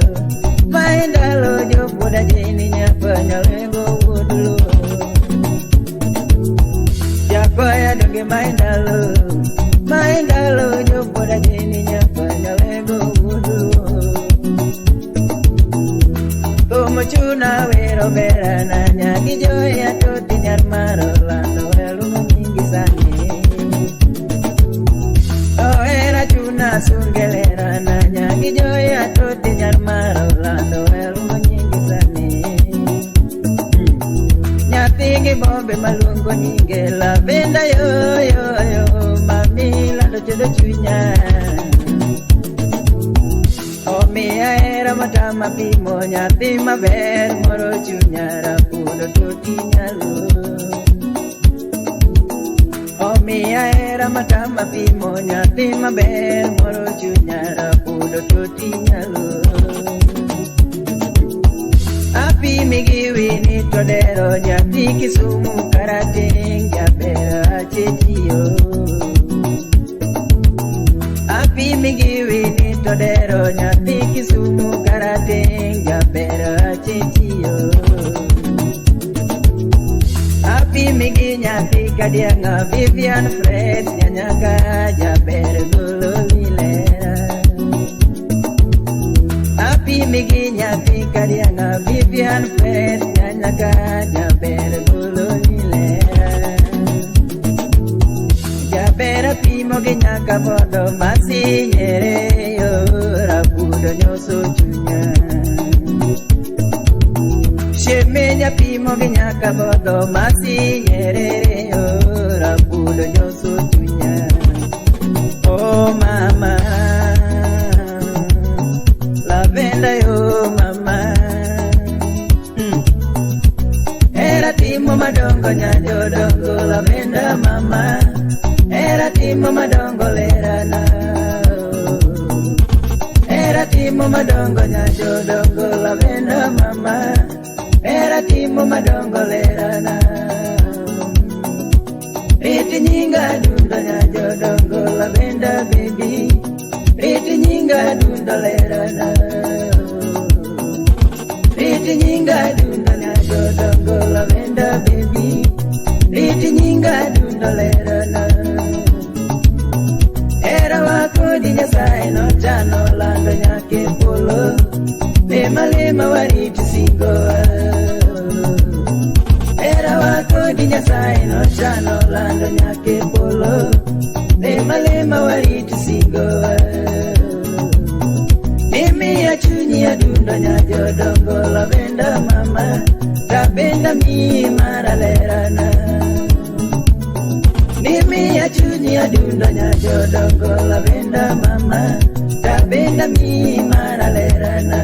joko dijeni nyakonya lengo wudulo. Yakoya donge maindalo joko dijeni nyakonya lengo wudulo. Como chuna wero bera na nyagi joya toti nyar maro lando welo mingi sani. Oh era chuna sungelera na nyagi joya toti nyar maro lando welo mingi sani. Nyapingi bombe malungo nyingela benda yo mami lando chodo chunya. Era matama pimo nyathi maber moro chunyara pudo toti nyalo. Omiya era matama pimo nyathi maber moro chunyara pudo toti nyalo. Apimi gi wini todero nyathi Kisumu Karateng jaber achechiyo. Apimi gi wini todero nyathi Kisumu Karateng jaber achechiyo. Apimi gi nyathi Kadianga Vivian Fred nyanyaka jaber golo lilera. Migi nyathi kariana Vivian Fred nyanyaka jaber gulunile Jabera pimo gi nyaka bodo masi nyere yo rabudo nyoso chunya Shemenya pimo gi nyaka bodo masi nyere yo rabudo nyoso chunya Oh mama Lavenda yo mama Era timo madongo nyanjo dongo lavenda mama Era timo madongo lerana Era timo madongo nyanjo dongo lavenda mama Era timo madongo lerana Riti nyinga dunda nyanjo dongo lavenda baby Riti nyinga dunda lerana Riti nyinga dunda nyanjo dongo lavenda baby Riti nyinga dunda lerana Era wako di nyasaye no chano lando nyake polo Lema lema wariti singoa Era wako di nyasaye no chano lando nyake polo Lema lema wariti singoa Mimi ya chuni ya dunda nyajo dongo lavenda mama Tabenda mi maralerana Mimi ya chuni ya dunda nyajo dongo lavenda mama Tabenda mi maralerana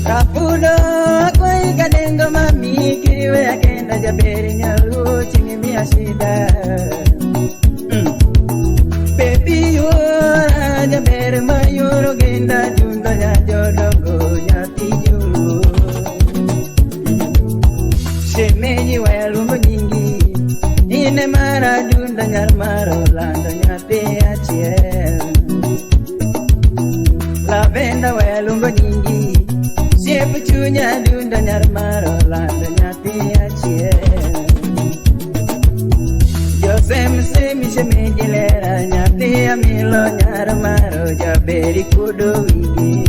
Kapudo koi kadengo mami kiriwe akenda jaberi nyalu chingi miya shida Baby yura jaberi mayuro genda junda nyajo dongo nyati julu Shemeji wayalumbo nyingi Ine mara junda nyar maro lando nyati achiel Lavenda wayalumbo nyingi Siapa cunya dunda nyar maro lando nyati achiel Josem semi shemeji lera nyati amilo nyar maro jaberi kudo wigi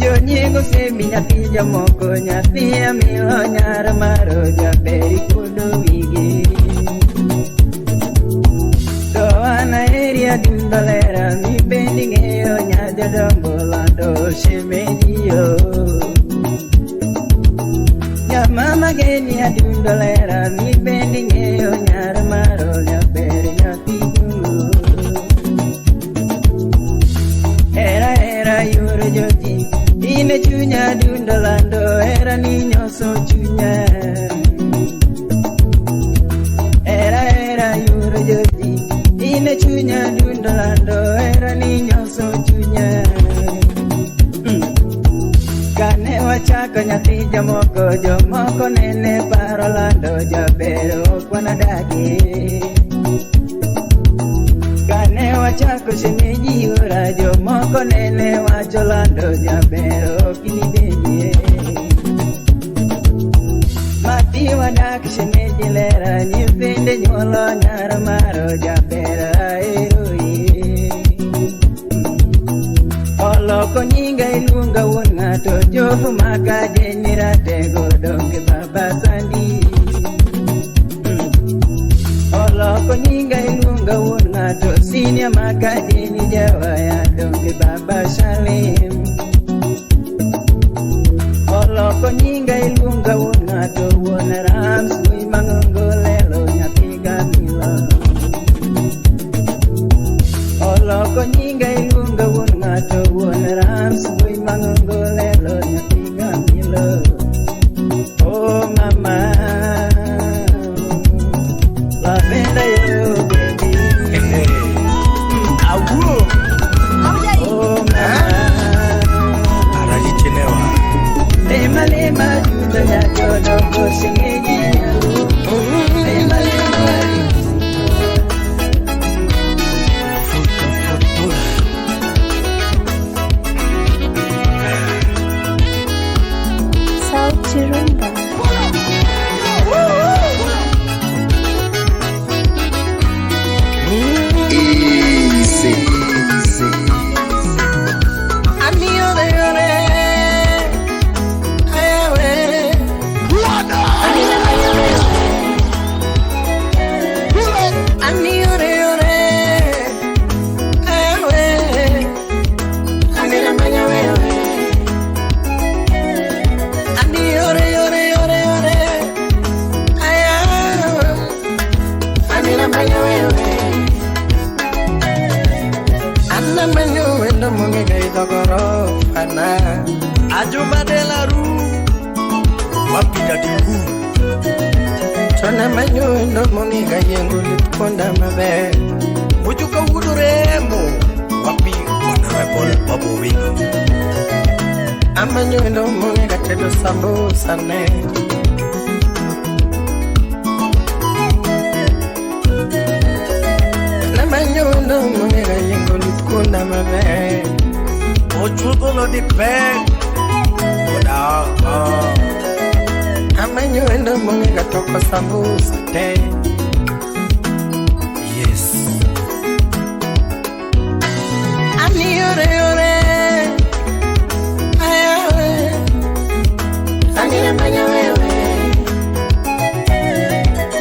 Jonyigo semi nyati jamoko nyati amilo nyar maro jaberi kudo wigi Doana area dunda lera mi bendingeyo nyaja dongo lando shemejiyo Nyamama geni ya dunda lera mi bendingeyo nyar maro jaberi nyati julu Era yuro joji ine chunya dunda lando era ni nyoso chunya Era yuro joji ine chunya dunda lando era ni nyoso chunya Kane wachako nyathi jomoko nene paro lando jabero kwana dagi Kane wachako shemeji ura jomoko nene wacho lando jabero kini bedie Mati wadak shemeji lera nyithinde nyuolo nyar maro jabera eroi Oloko nyinga iluonga wuon ng'ato jofu makade niratego donge baba sandi Oloko nyinga iluonga wuon ng'ato sinia makade ni jawaya donge baba shalim Oloko nyinga iluonga wuon ng'ato wuon rams wi mang'ongo lelo nyathi gamilo Oloko nyinga iluonga wuon ng'ato wuon rams wi mang'ongo lelo nyathi gamilo Oh mama Lavenda yo baby Awuo Oh mama Aralichenewa Lema lema junda nyajo dongo shemeji nyalu Lema lema manya wewe Anna manyo wendo monge gai dogoro Fana Ajuma de la rue Wapi dadiku Chona manyo wendo monge gai yengu litkonda mabe Mujuka uduremo Wapi honorable Bobo Wino Amanyo wendo monge gatedo sambo sane Namanyundo munega yengo litkunda mabe Ochudo di pe Oda Amanyundo munega toko sambu sate Yes Ani yore yore Ayawe Ani namanya wewe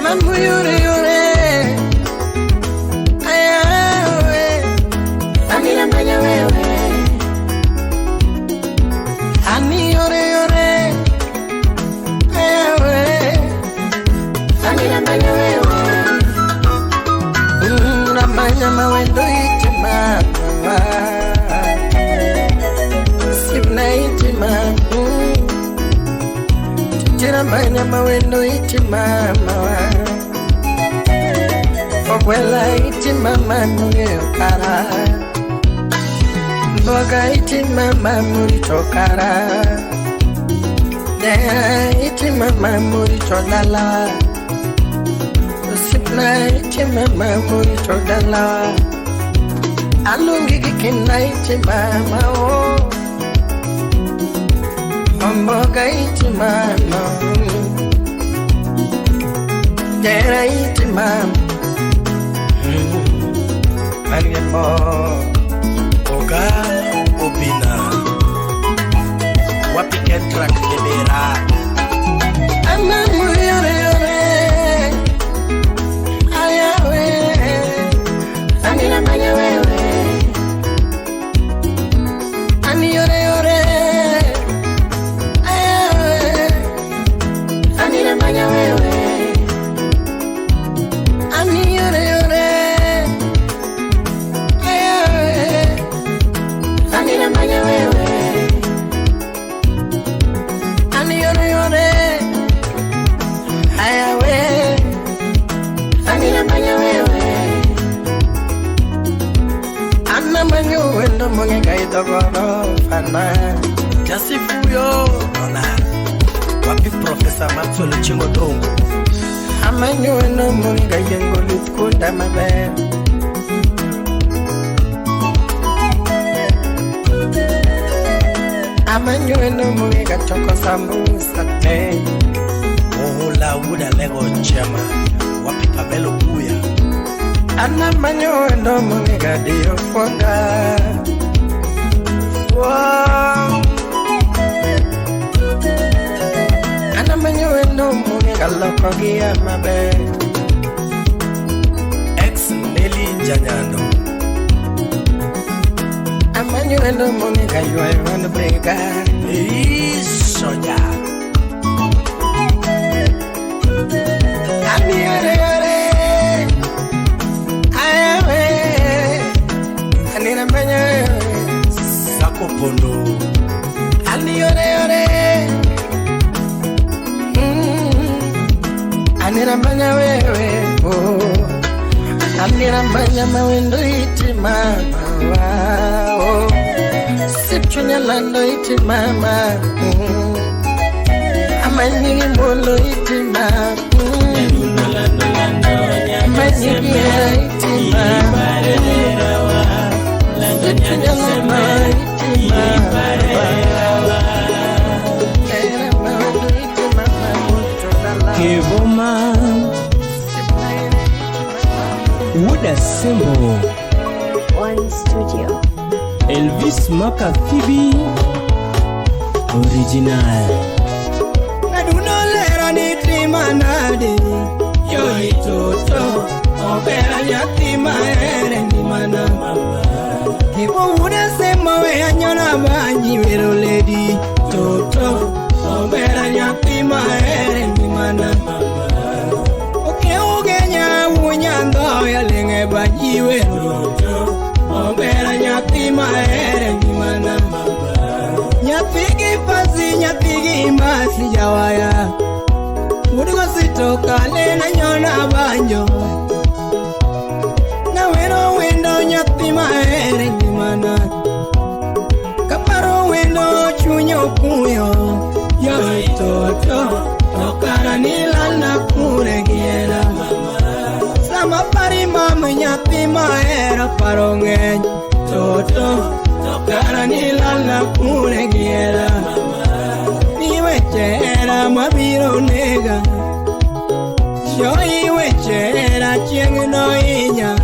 Mambu yore yore Manya wewe Ani yore yore Ewe Ani na manya wewe Na manya mawendo iti mama Sibna iti mama Tijira manya mawendo iti mama Okwela iti mama Nge ukara Boga iti mama muri chokara Deha iti mama muri chodala Sipna iti mama muri chodala Alungi kikina iti mama oh Boga iti mama Deha iti mama Mariamo Oga Obina Wapi Kentrak Lebera Amamu yore yore Ayawe Anila manya wewe Ani yore yore Ayawe Anila manya wewe Ani yore yore Anila manya wewe Ani yore yore Ayawe Anila manya wewe Anna manyo wendo monge gai dogoro Fana Jasifuyo Nona Wapi Professor Maxwell Chingo Dongo Amanyo wendo monge gai yengo litkunda mabe Amanyo eno mwega choko sambusa te Ohula uda lego chema Wapi Pamelo Buya Ana manyo eno mwega dio fonda Wow Ana manyo eno mwega loko gia mabe Ex Nelly Njanyando Amanyo eno mwega yuwa yuwa brega Soja Ani yore yore Ayawe Ani na manya wewe Sako pondo Ani yore yore Ani na manya wewe Ani na manya mawendo iti mama Sipchunya lando iti mama Amanyigi molo iti mama Amanyigi iti mama Sipchunya lando iti mama Kevoma Wuda Simbo One Studio Elvis Makafibi Original Nadunolera niti manade Yo itoto Opera nyati maere ni mana Kibo Wuda Simbo we anyona banyi wero lady Toto Opera nyati maere ni mana Oke ugenya unyando jiwe roto obera nyathi mahere ngimana nyathi gi pasi nyathi gi masi jawaya Mudigo sito kale na nyona banjo Na weno wendo nyathi mahere ngimana Kaparo wendo chunyo kuyo Yo toto Tokara nilal na kure giera Sama pari mama nyathi mahere paro ngeny Toto Tokara nilal na kure giera Iwechera mabiro nega Yo iwechera chieng no inya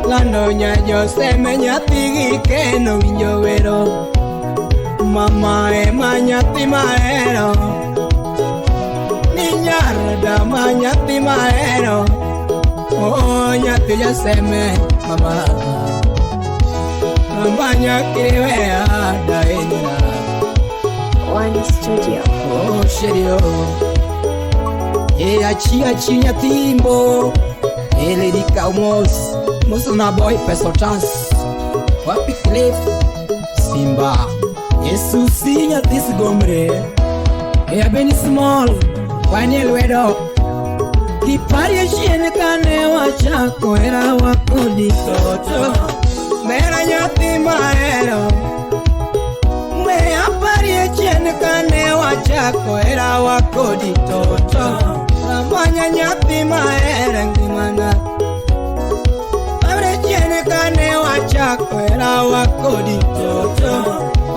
Lando nya joseme nyathi gi keno winjo wero Mama ema nyathi mahero Ni nyarda ma nyathi mahero Oh nyathi joseme mama Mama nyathi wea daina One Studio. Oh, serio. Achi nyathimbo. Lady Kaumos. Musuna boy pesotas. Wapi Cliff. Simba. Yesusi nyathis gomre. Abeni small. Waniel wedo. Kipari shiene kane wachako era wakodi toto. Mera nyathi mahero. Chien kane wachako era wakodi toto Ramanya nyathi mahere ngimana Abre chien kane wachako era wakodi toto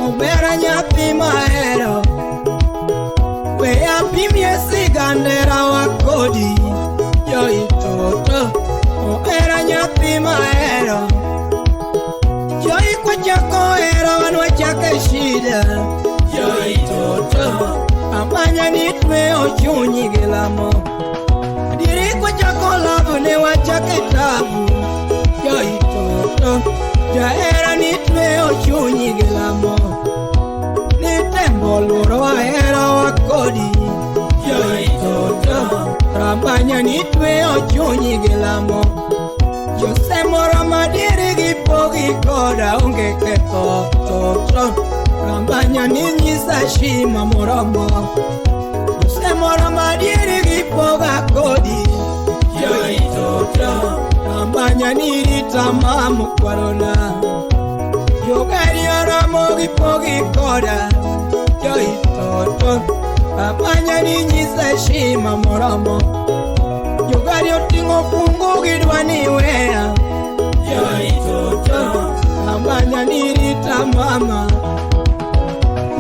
Obera nyathi mahero We apimye sigandera wakodi Yo itoto Obera nyathi mahero Yo ikwachako era wanwachake shida Yo itoto Amanya nitwe ochunyi gilamo Diri kwa chako labu ne wachake tabu Yo itoto Jaera nitwe ochunyi gilamo Nitembo luro wa era wakodi Yo itoto Ramanya nitwe ochunyi gilamo Jose mora madiri gipogi koda unge keto toto Rambanya ninyisa shima moromo Jose mora madiri gipoga kodi Yo itoto Rambanya nirita mamu kwarona Yo gari oramo gipogi koda Yo itoto Rambanya ninyisa shima moromo Yo gari otingo fungu gidwani wea Yo itoto Rambanya nirita mama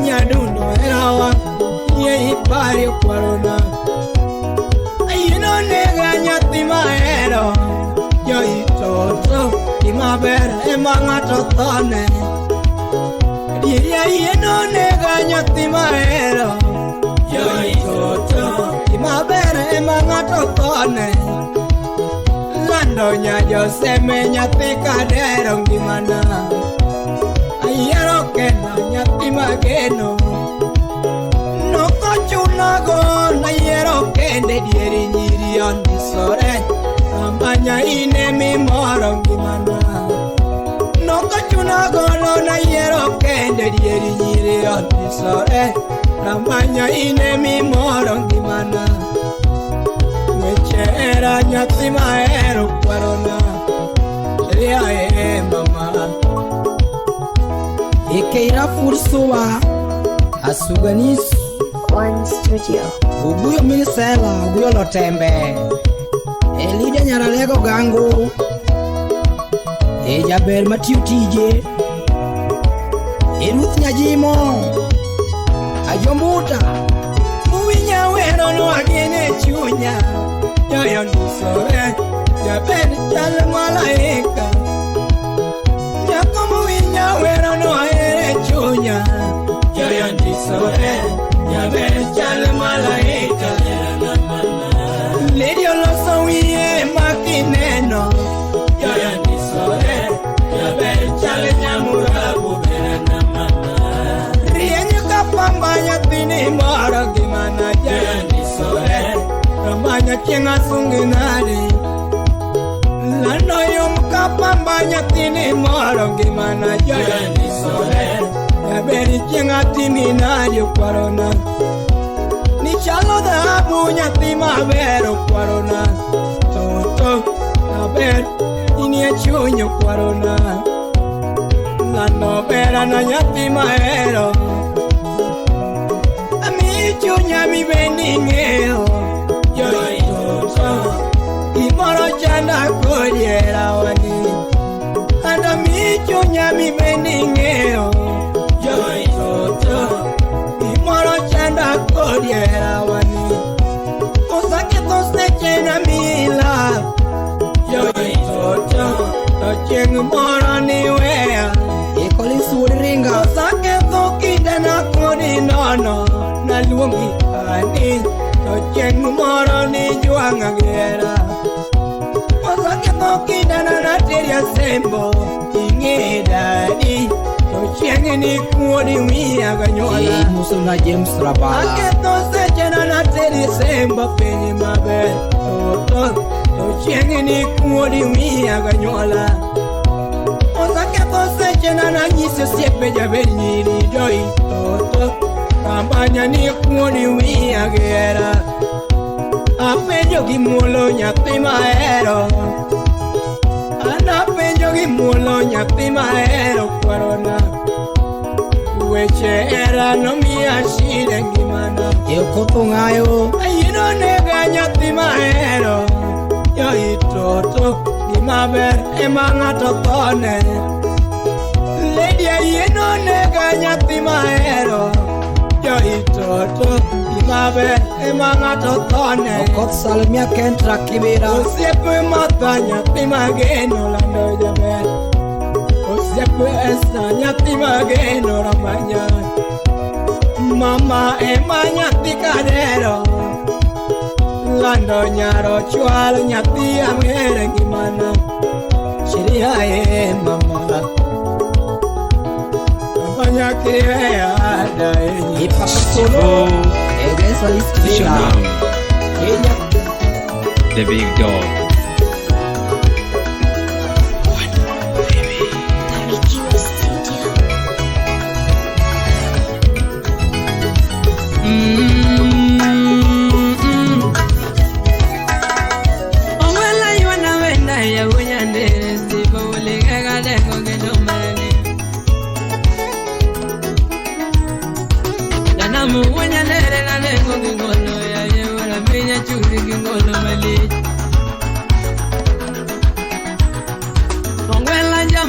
Nyadundo erawa Ye ipari kwarona Ayino nega nyathi mahero Yo itoto Imabera ema ngato thone Ayino nega nyathi mahero Yo itoto Imabera ema ngato thone Lando nya joseme nyathi kadero ngimana Ayero kena nyathi mageno Noko chunago na yero kende dieri nyiri ondisore Ambanya ine mimoro ngimana Noko chunago na yero kende dieri nyiri ondisore Ambanya ine mimoro ngimana Wechera nyathi mahero kwarona Ria mama Ekeira fursuwa Asuganis One Studio. Uguyo minisela Uguyo lotembe Elida nyaralego gangu Ejaber matiu tije Eruth nyajimo Ajombuta Uwinya wero no agene chunya Yoyo nisore Jaber chale malaika Yakomu winya wero no agene chunya Yoyo nisore Jaber chale malaika Lady Oloso wiye makineno Yoyo nisore Jaber chale nyamurabu berana mama Rienyo kapamba nyathini mara gimana Yoyo nisore Rambanya kienga sunginari nyathini moro ngimana joyandisore Yaberi chenga timi na jokwarona Ni chalo dhahabu nyathi maber okwarona Toto maber inie chuny okwarona Ng'ano bera na nyathi mahero Ami chunya mi bendi ng'eyo Joy toto Imoro chanda kodiera wani Ando mi chunya mi bendi ng'eyo Joy toto Imoro chanda kodiera wani Osake tosne chena mila Joy toto Tocheng moro ni wea Ikoli suringa Osake thokinde na kodi nono Na luongi ani Tocheng moro ni juanga gera Osake thokinde na nateria sembo Inge dadi Tocheng ni kodi wia ganyola Musuna James Rabala Ake tose chena nateria sembo penye mabe Toto Tocheng ni kodi wia ganyola Osake tose chena na nyise siepe jaberi nyiri joy Toto Kampanya ni kodi wia gera Apenjo gimulo nyathi mahero Anapenjo gimulo nyathi mahero kwarona Weche era no miya shida ngimana Koto ng'ayo Ayino nega nyathi mahero Yo itoto gimaber ema ng'ato thone Lady ayino nega nyathi mahero Yo itoto gimaber ema ng'ato thone Okot salmia kentra kibira Osiepe mata nyathi mageno lando jaber Osiepe esa nyathi mageno ramanya Mama ema nyathi kadero Lando nyaro chwal nyathi amere ngimana Shiria mama Kampanya kire adae Ipakasolo Egesa listvila Kenya The Big Dog.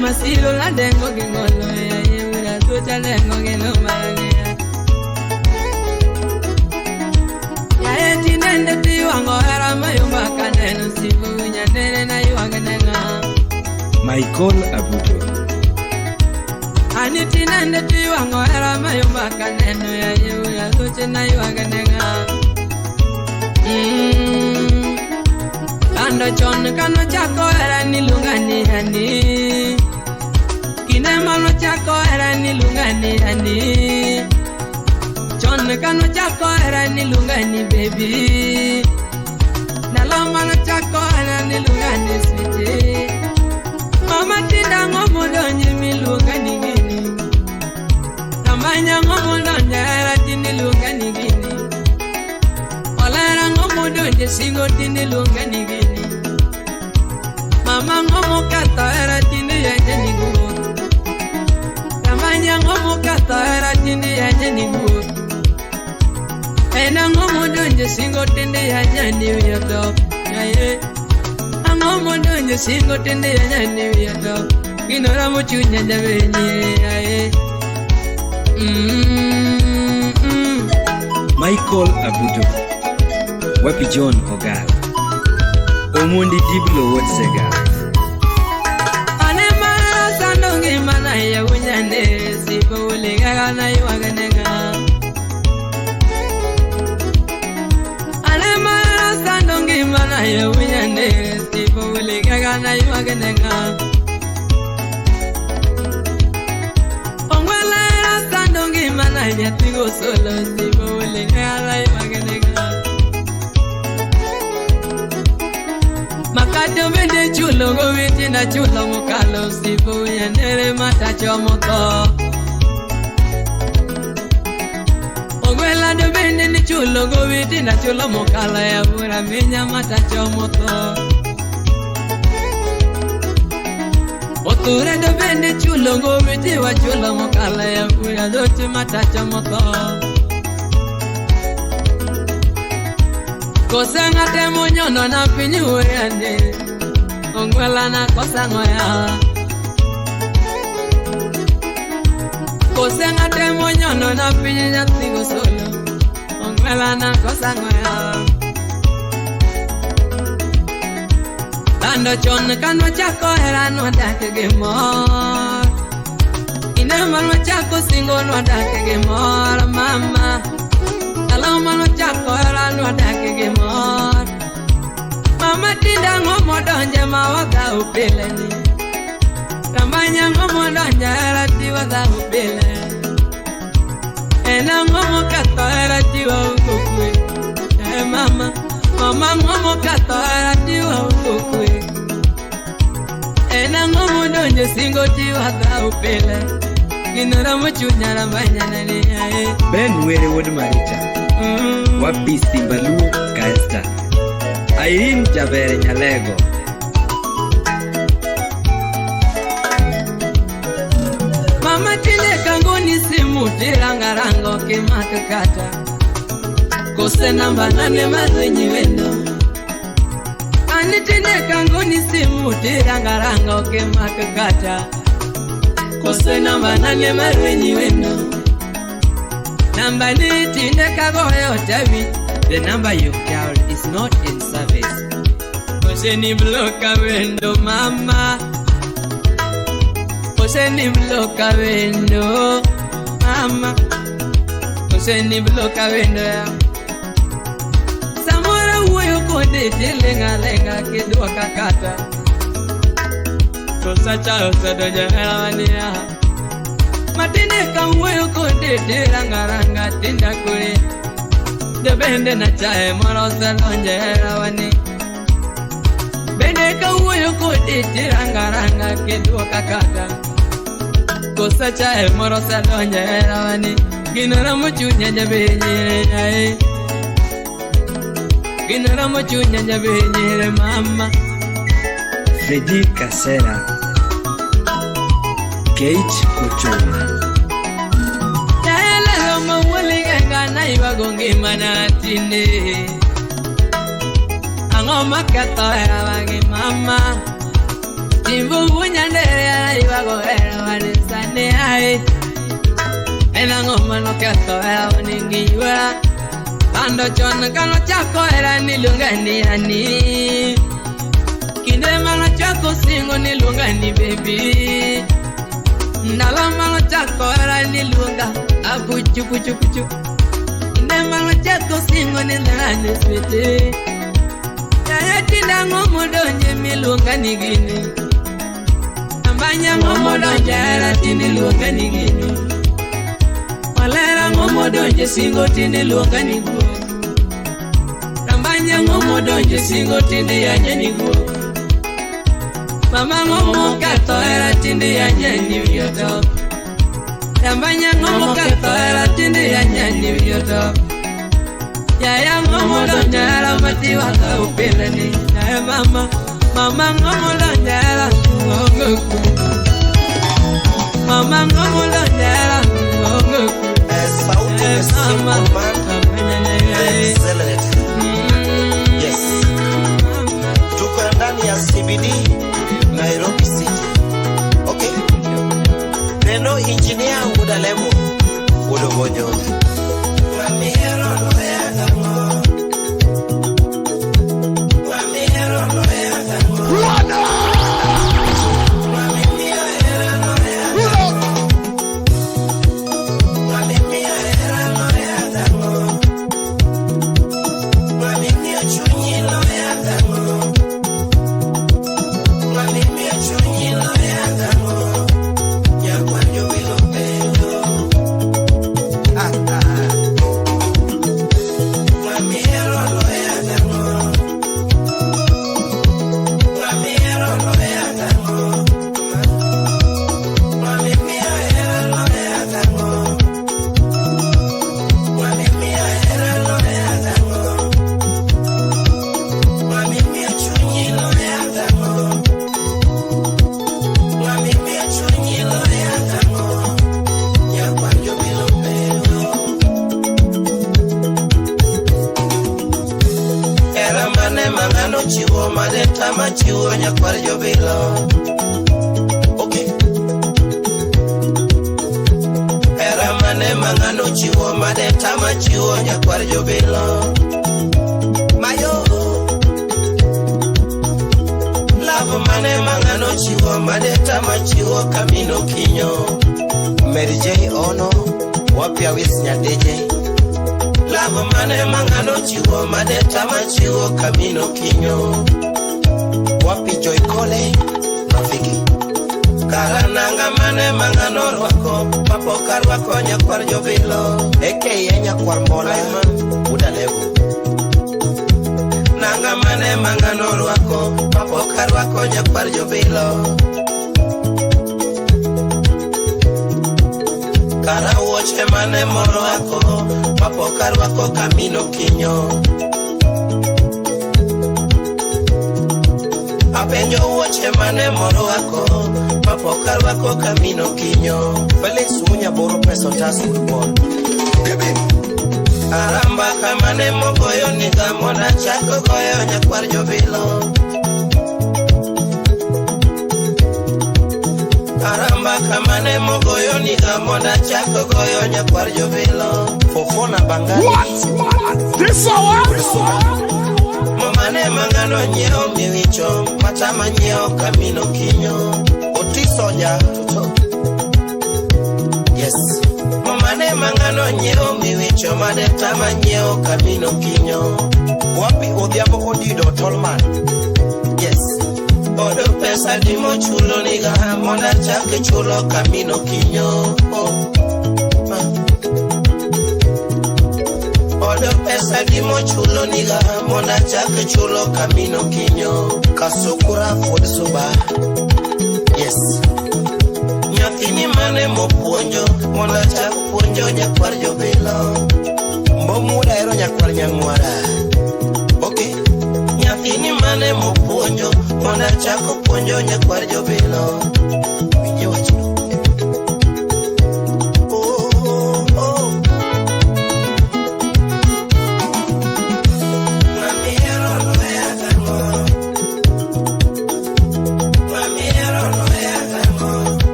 Masilo la dengo gingolo ya yura tuta dengo gino mania ya eti nende tiwango era mayumba kaneno sibu nyandere na yuanga nenga Michael Abuto. Aniti nende tiwango era mayumba kaneno ya yura tuta na yuanga nenga Kando chon kano chako era nilungani hani Kine mano chako era nilungani hani Chon kano chako era nilungani baby Nalo mano chako era nilungani sweetie Mama tinda ngomudonye milungani gini Ramanya ngomudonye era tinilungani gini Olera ngomudonye singo tinilungani gini Mama ngomo kata era tindi ya jeni guo Ramanya ngomo kata era tindi ya jeni guo Ena ngomo donje singo tindi ya jeni wiyato Yaye Ngomo donje singo tindi ya jeni wiyato Ginora muchunya jabenye yaye Michael Abuto. Wapi John Ogal. Omundi Diblo Wotsega. Anemara sandongi mana ya wunyande sipo uligaga na yuaganega. Anemara sandongi mana ya wunyande sipo uligaga na yuaganega. Ongwala sandongi mana ya tigo solo sipo uligaga na yuaganega. Makato bende chulo go witi na chulo mukalo sifu yanere matacho moto. Ogwela do bende ni chulo go witi na chulo mukalo ya bura minya matacho moto. Oture do bende chulo go witi wa chulo mukalo ya bura dochi matacho moto. Kosa ngate monyono na pinyu yande Ongwela na kosa ngoya Kosa ngate monyono na pinyu nyatigo solo Ongwela na kosa ngoya Tando chon kano chako era no dake gemor Ina mano chako singo no dake gemor mama Mano chako era no dake gemor Mama tinda ngomo donje mawaga upeleni Tambanya ngomo donje era tiwa da upele Ena ngomo kato era tiwa ukukwe mama ngomo kato era tiwa ukukwe Ena ngomo donje singo tiwa da upele Ginora mochunya na banyana ni Ben Were Wood Marita Wapi Simbaluo Kaesta Irene Chavere Nyalego Mama tine kangoni simu tirangarango kimakakata Kose namba nane mazenyi wendo Ani tine kangoni simu tirangarango kimakakata Kose namba nane mazenyi wendo Number tinde kagoyo tabi. The number you've dialed is not in service. Koseni bloka wendo mama. Koseni bloka wendo mama. Koseni bloka wendo ya. Samora uyo kode tilenga lenga kidwa kakata. Kosa chao sadoja hewania. Matine kamwe kode tirangaranga tinda kure Debende na chae morosa lonje rawani Bende kamwe kode tirangaranga kedua kakata Kosa chae morosa lonje rawani Ginora mochunya jabenyere Ginora mochunya jabenyere mama Fredi Kasera Kate Kuchuma Tayala mawali ganga na iwagongi manatine Angoma katoera wangi mama Timbu bunya ndere iwago era wanisane ai Ena ngoma no katoera waningiwa Ando chona kano chako era nilungani ani Kinde no chako singo nilungani baby Nalama no chako era nilunga Abuchu puchu puchu Nema no chako singo nilungani swete Yaya tinda ngomo donje milunga nigini Ambanya ngomo donje era tinilunga nigini Malera ngomo donje singo tinilunga niguo Ambanya ngomo donje singo tindi yanya niguo Mama ngomo kato era tindi yanya niguo Ambanya ngomo kato era tindi yanya niguo Yaya ngomo donje era mati waka upelani Yaya mama ngomo donje era ngogoku Mama ngomo donje era ngogoku Yes. Tuko ndani ya CBD Nairobi City. Okay. Neno engineer Muda Lemo Udo Bonyo. Mamero no ya gamo. Mamero no ya gamo. nyakwar jobilo. Okay. Era mane mangano chiwo made tama chiwo nyakwar jobilo. Mayo. Love mane mangano chiwo made tama chiwo kamino kinyo. Mary J ono wapia wis nyadeje. Love mane mangano chiwo made tama chiwo kamino kinyo. Wapi Joy Cole Rafiki. Karananga mane mangano rwako mapoka rwako nyakwar jobilo. Eke nyakwar mola udalevu. Nanga mane mangano rwako mapoka rwako nyakwar jobilo. Kara woche mane moro wako mapoka rwako kamino kinyo. Apenjo woche mane moro wako mapoka rwako kamino kinyo. Felix Munya boro peso tasu kupon. Aramba kamane mogoyo niga mona chako goyo nyakwar jobilo. Aramba kamane mogoyo niga mona chako goyo nyakwar jobilo. Fofona bangali. What? This hour? Mane mangano nyeo miwicho matama nyeo kamino kinyo. Otisoja yes. Mane mangano nyeo miwicho made tama nyeo kamino kinyo. Wapi odhiambo odido tolman. Yes. Odo pesa dimo chulo niga mona chake chulo kamino kinyo. Odo pesa dimo chulo niga mona chake chulo kamino kinyo. Kasukura fod suba. Yes. Nyathini mane mopuonjo mona chake puonjo nyakwar jobilo. Mbomuda ero nyakwar nyangwara. Okay. Nyathini mane mopuonjo mona chake puonjo nyakwar jobilo. Winje wachino.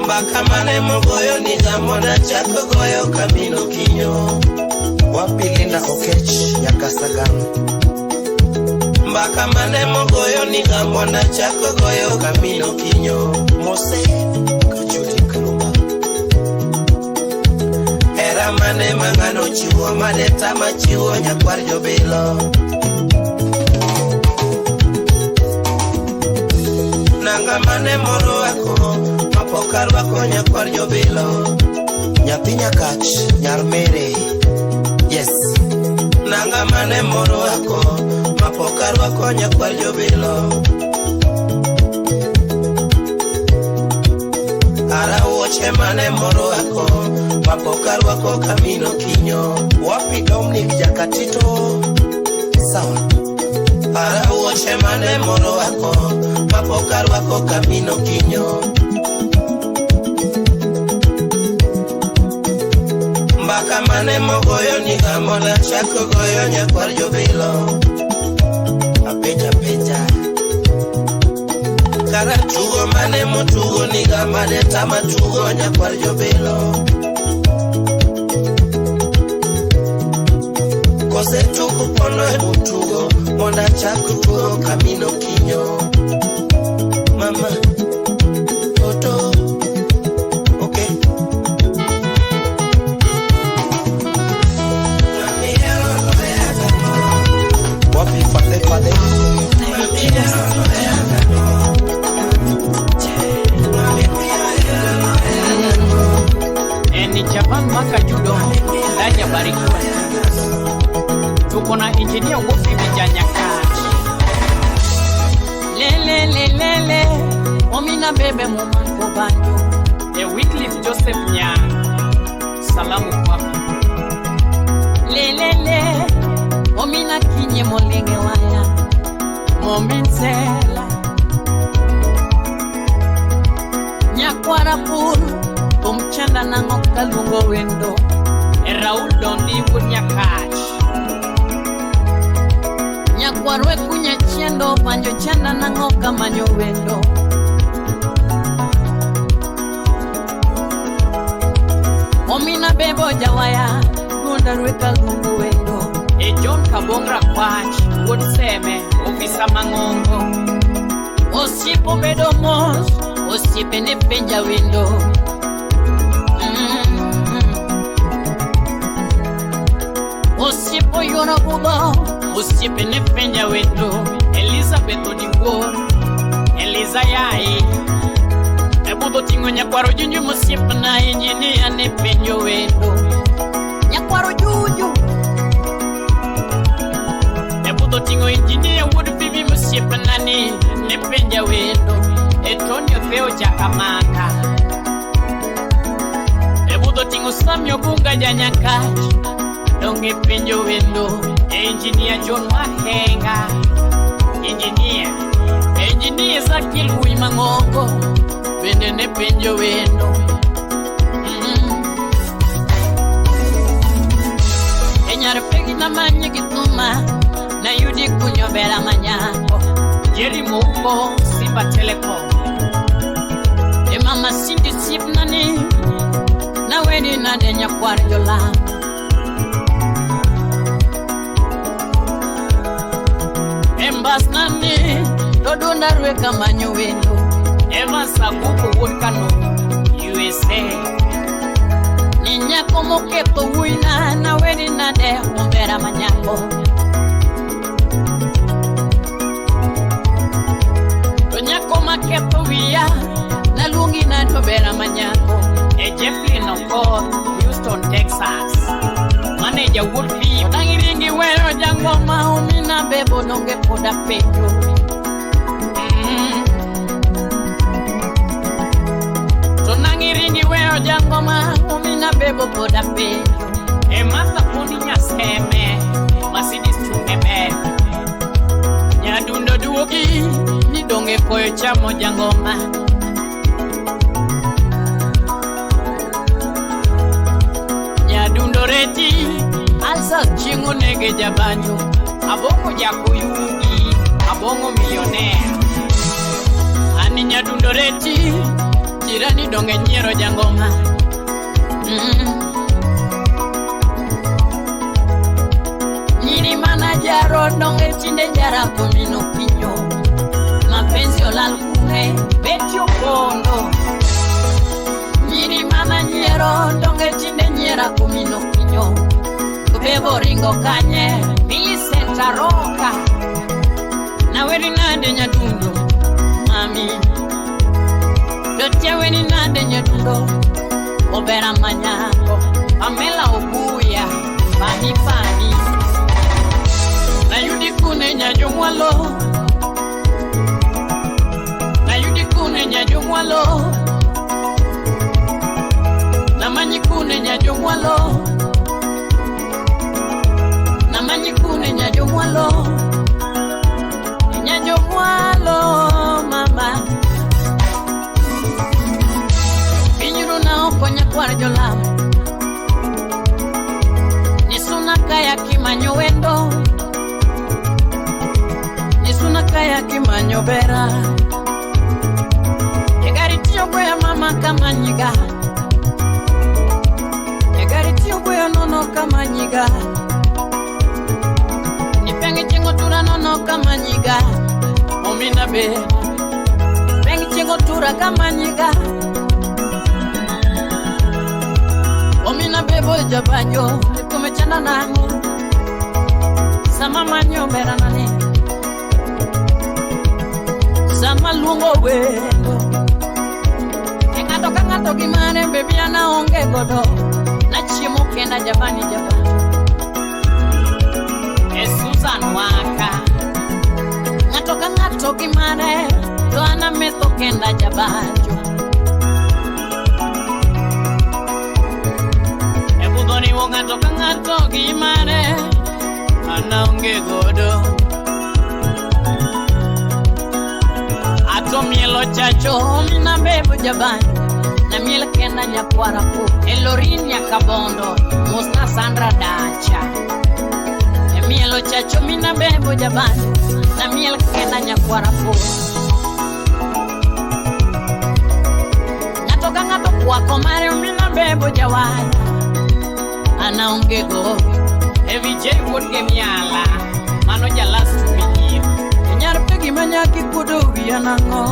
Mbakamane mogoyo niga mona chako goyo kamino kinyo. Wapi Linda Okech Nyakasagan. Mbakamane mogoyo niga mona chako goyo kamino kinyo. Mose Kajudi Kalumba. Era mane mangano chiwo made tama chiwo nyakwar jobilo. Nanga mane moro ako mapokar wako nyakwar jobilo. Nyathi nyakach nyar mere. Yes. Nanga mane moro ako mapokar wako nyakwar jobilo. Ara woche mane moro ako mapokar wako kamino kinyo. Wapi Dominic Jakatito. Sawa. Ara woche mane moro ako mapokar wako kamino kinyo. Mbaka mane mogoyo ni gamola chako goyo nyakwar jobilo. Apeja Kara tugo mane motugo ni gamane tama tugo nyakwar jobilo. Kose tugo pono e mutugo monda chako tugo kamino kinyo. Mama Toto okay. Wapi fade Eni Japan maka judo Daja barikiwa. Tuko na engineer Wofi Vijanya Kachi. Lele Omina bebe mumango banjo. The Wycliffe Joseph Nyang. Salamu kwako. Lele Omina kinye molenge waya. Mominsela Nyakwara puru Tumchanda nango kalungo wendo. Raul Dondi Nyakach. Nyakwarwe kunya chiendo panjo chanda nango kamanyo wendo. Omina bebo jawaya Gunda rwe kalungo wendo. E John Kabongra Kwach Wood Seme Ofisa Mangongo. Osipo bedo mos Osipe ne penja wendo. Osipo yona buba Osipe ne penja wendo. Elizabeth Odiwor Eliza yai Ebudo tingo nyakwaro junju Mosipe na engineer ne penjo wendo. Nyakwaro juju Ebudo tingo engineer Wood Bibi Mosipe na ne penja wendo. Etonio Theo Jakamaka Ebudo tingo Samyo Bunga Janyakachi Donge penjo wendo. Engineer John Mahenga Engineer Zakil Hui Mangongo Bende ne penjo wendo. Enyar pegi na manye gituma Na yudi kunyo bela manyako Jerry Moko Simba Telecom Mama Cindy Sip nani Na weni na de nyakwar yola. Embas nani Dodunda rwe kamanyo wendo. Eva Sabuko Wodkano USA. Ninya komo keto wina Na weni na de umbera manyako. Donya koma keto wia Na lungi na tobera manyako. E Jeffrey Noko Houston, Texas. Manager Woodby Nangiringi wero jangoma. Umina bebo nonge poda pejo. To nangiringi wero jangoma. Umina bebo poda pejo. E masa kundi nyaseme Mercedes chungeme. Nyadundo duogi Nidonge koyo chamo jangoma. Dundoreti Alsa chingo nege jabanyo. Abongo jakuyugi Abongo millionaire. Ani nyadundoreti Jirani donge nyero jangoma. Nyiri mana jaro donge chinde jara kumino pinyo. Mapenzi olal kume betyo kondo. Nyiri mana nyero donge chinde nyera kumino pinyo. Kubebo ringo kanye Millicent Aroka. Na weri nade nyadundo Mami Nyawendo, Obera Manyako, Pamela Obuya, Pani Pani, na yudikune nyajumwalo, na yudikune nyajumwalo, na manyikune nyajumwalo, na manyikune nyajumwalo, nyajumwalo mama. Pinyuru na okonya kwa jolam, nisuna kaya kimanyo wendo, nisuna kaya kimanyo bera. Yegari tiyo kwe mama kama nyiga, yegari tiyo kwe nono kama nyiga, nipenge chengo tura nono kama nyiga. Omina be, pengi chengo tura kama nyiga. Omina be boja banyo, kumechana nangu, sama manyo bera nani, sama lungo wendo. Ngato gimane baby ana onge godo, na chimo kenda jabani. Susan waka, ngato gimane, to ana meto kenda jabanjo. Ebudoni wo ngato gimane, ana onge godo. Ato mielo chacho, mina bebo jabani, na miel kenda nyakwara po. Elorin nyakabondo, musna Sandra Dacha. Mielo chacho mina bebo jabani, na miel kenda nyakwara po. Ngato kwako mare mina bebo jawai, ana onge go. Every J would give me ala, mano jalas to me. Nyar pegi manyaki kudu yanango,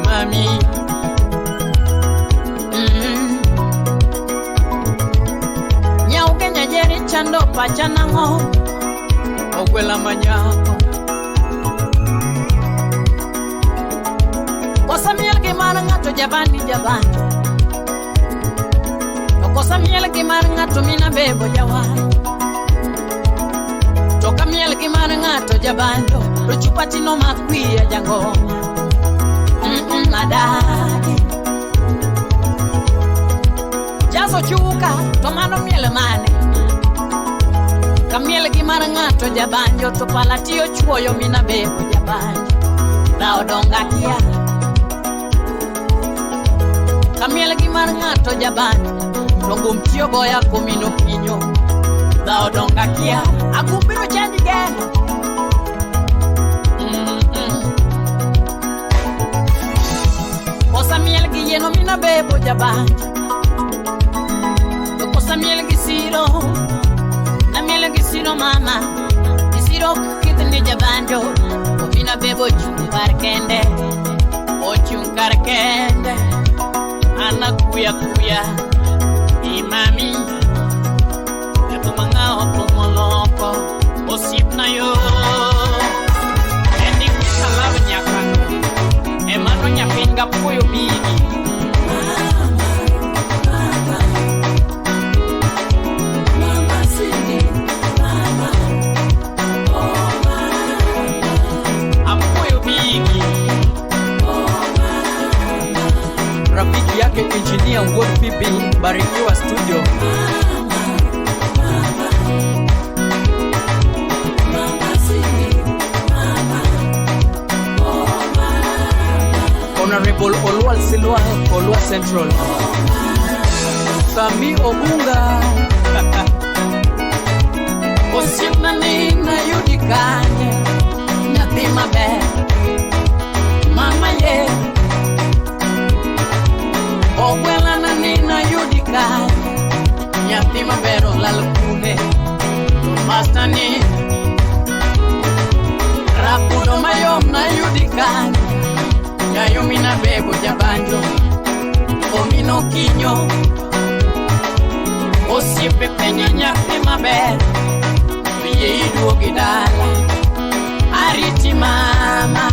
mami. Nyau kenya jeri chando pachanango, okwela manyako. Kosa miel gimana ngato jabani. Kosa miel gimana ngato mina bebo jawai. Toka miel gimana ngato jabando, rochupati no makwia jangoma. Madagi Jaso chuka, tomano miel mane. Kamiel gimana ngato jabanjo, to palatio chuoyo mina bebo jabanjo. Na odonga kia. Kamiel gimana ngato jabanjo, tongum tiyo boya kumino kinyo. Na odonga kia, akumbiro chanji geno. Kosa miel gi yeno mina bebo jabanjo. Kosa miel gi siro, na miel gi siro mama. Siro kitni jabanjo, mina bebo chumbar kende, o chunkar kende. Ana kuya, imami. Eto mga opomoloko, osip na yo. Endi kisalaw niya kano, emano niya pinga puyo bigi. Mama Cindy, mama, oh mama, apuyo bigi. Rafiki yake engineer World Pipi, Barikiwa Studio. Honorable Oluwal Silwa, Olua Central. Sami Obunga. Osima nina yudikanye, nyathi maber. Mama ye. Ogwela na nina yudikanye, nyathi maber olal kune. Master ni rapudo mayom na yudikanye. Yayo mina bebo jabanjo, omino kinyo. Osiepe penye nyathi maber, ye iduogi dala. Ariti mama,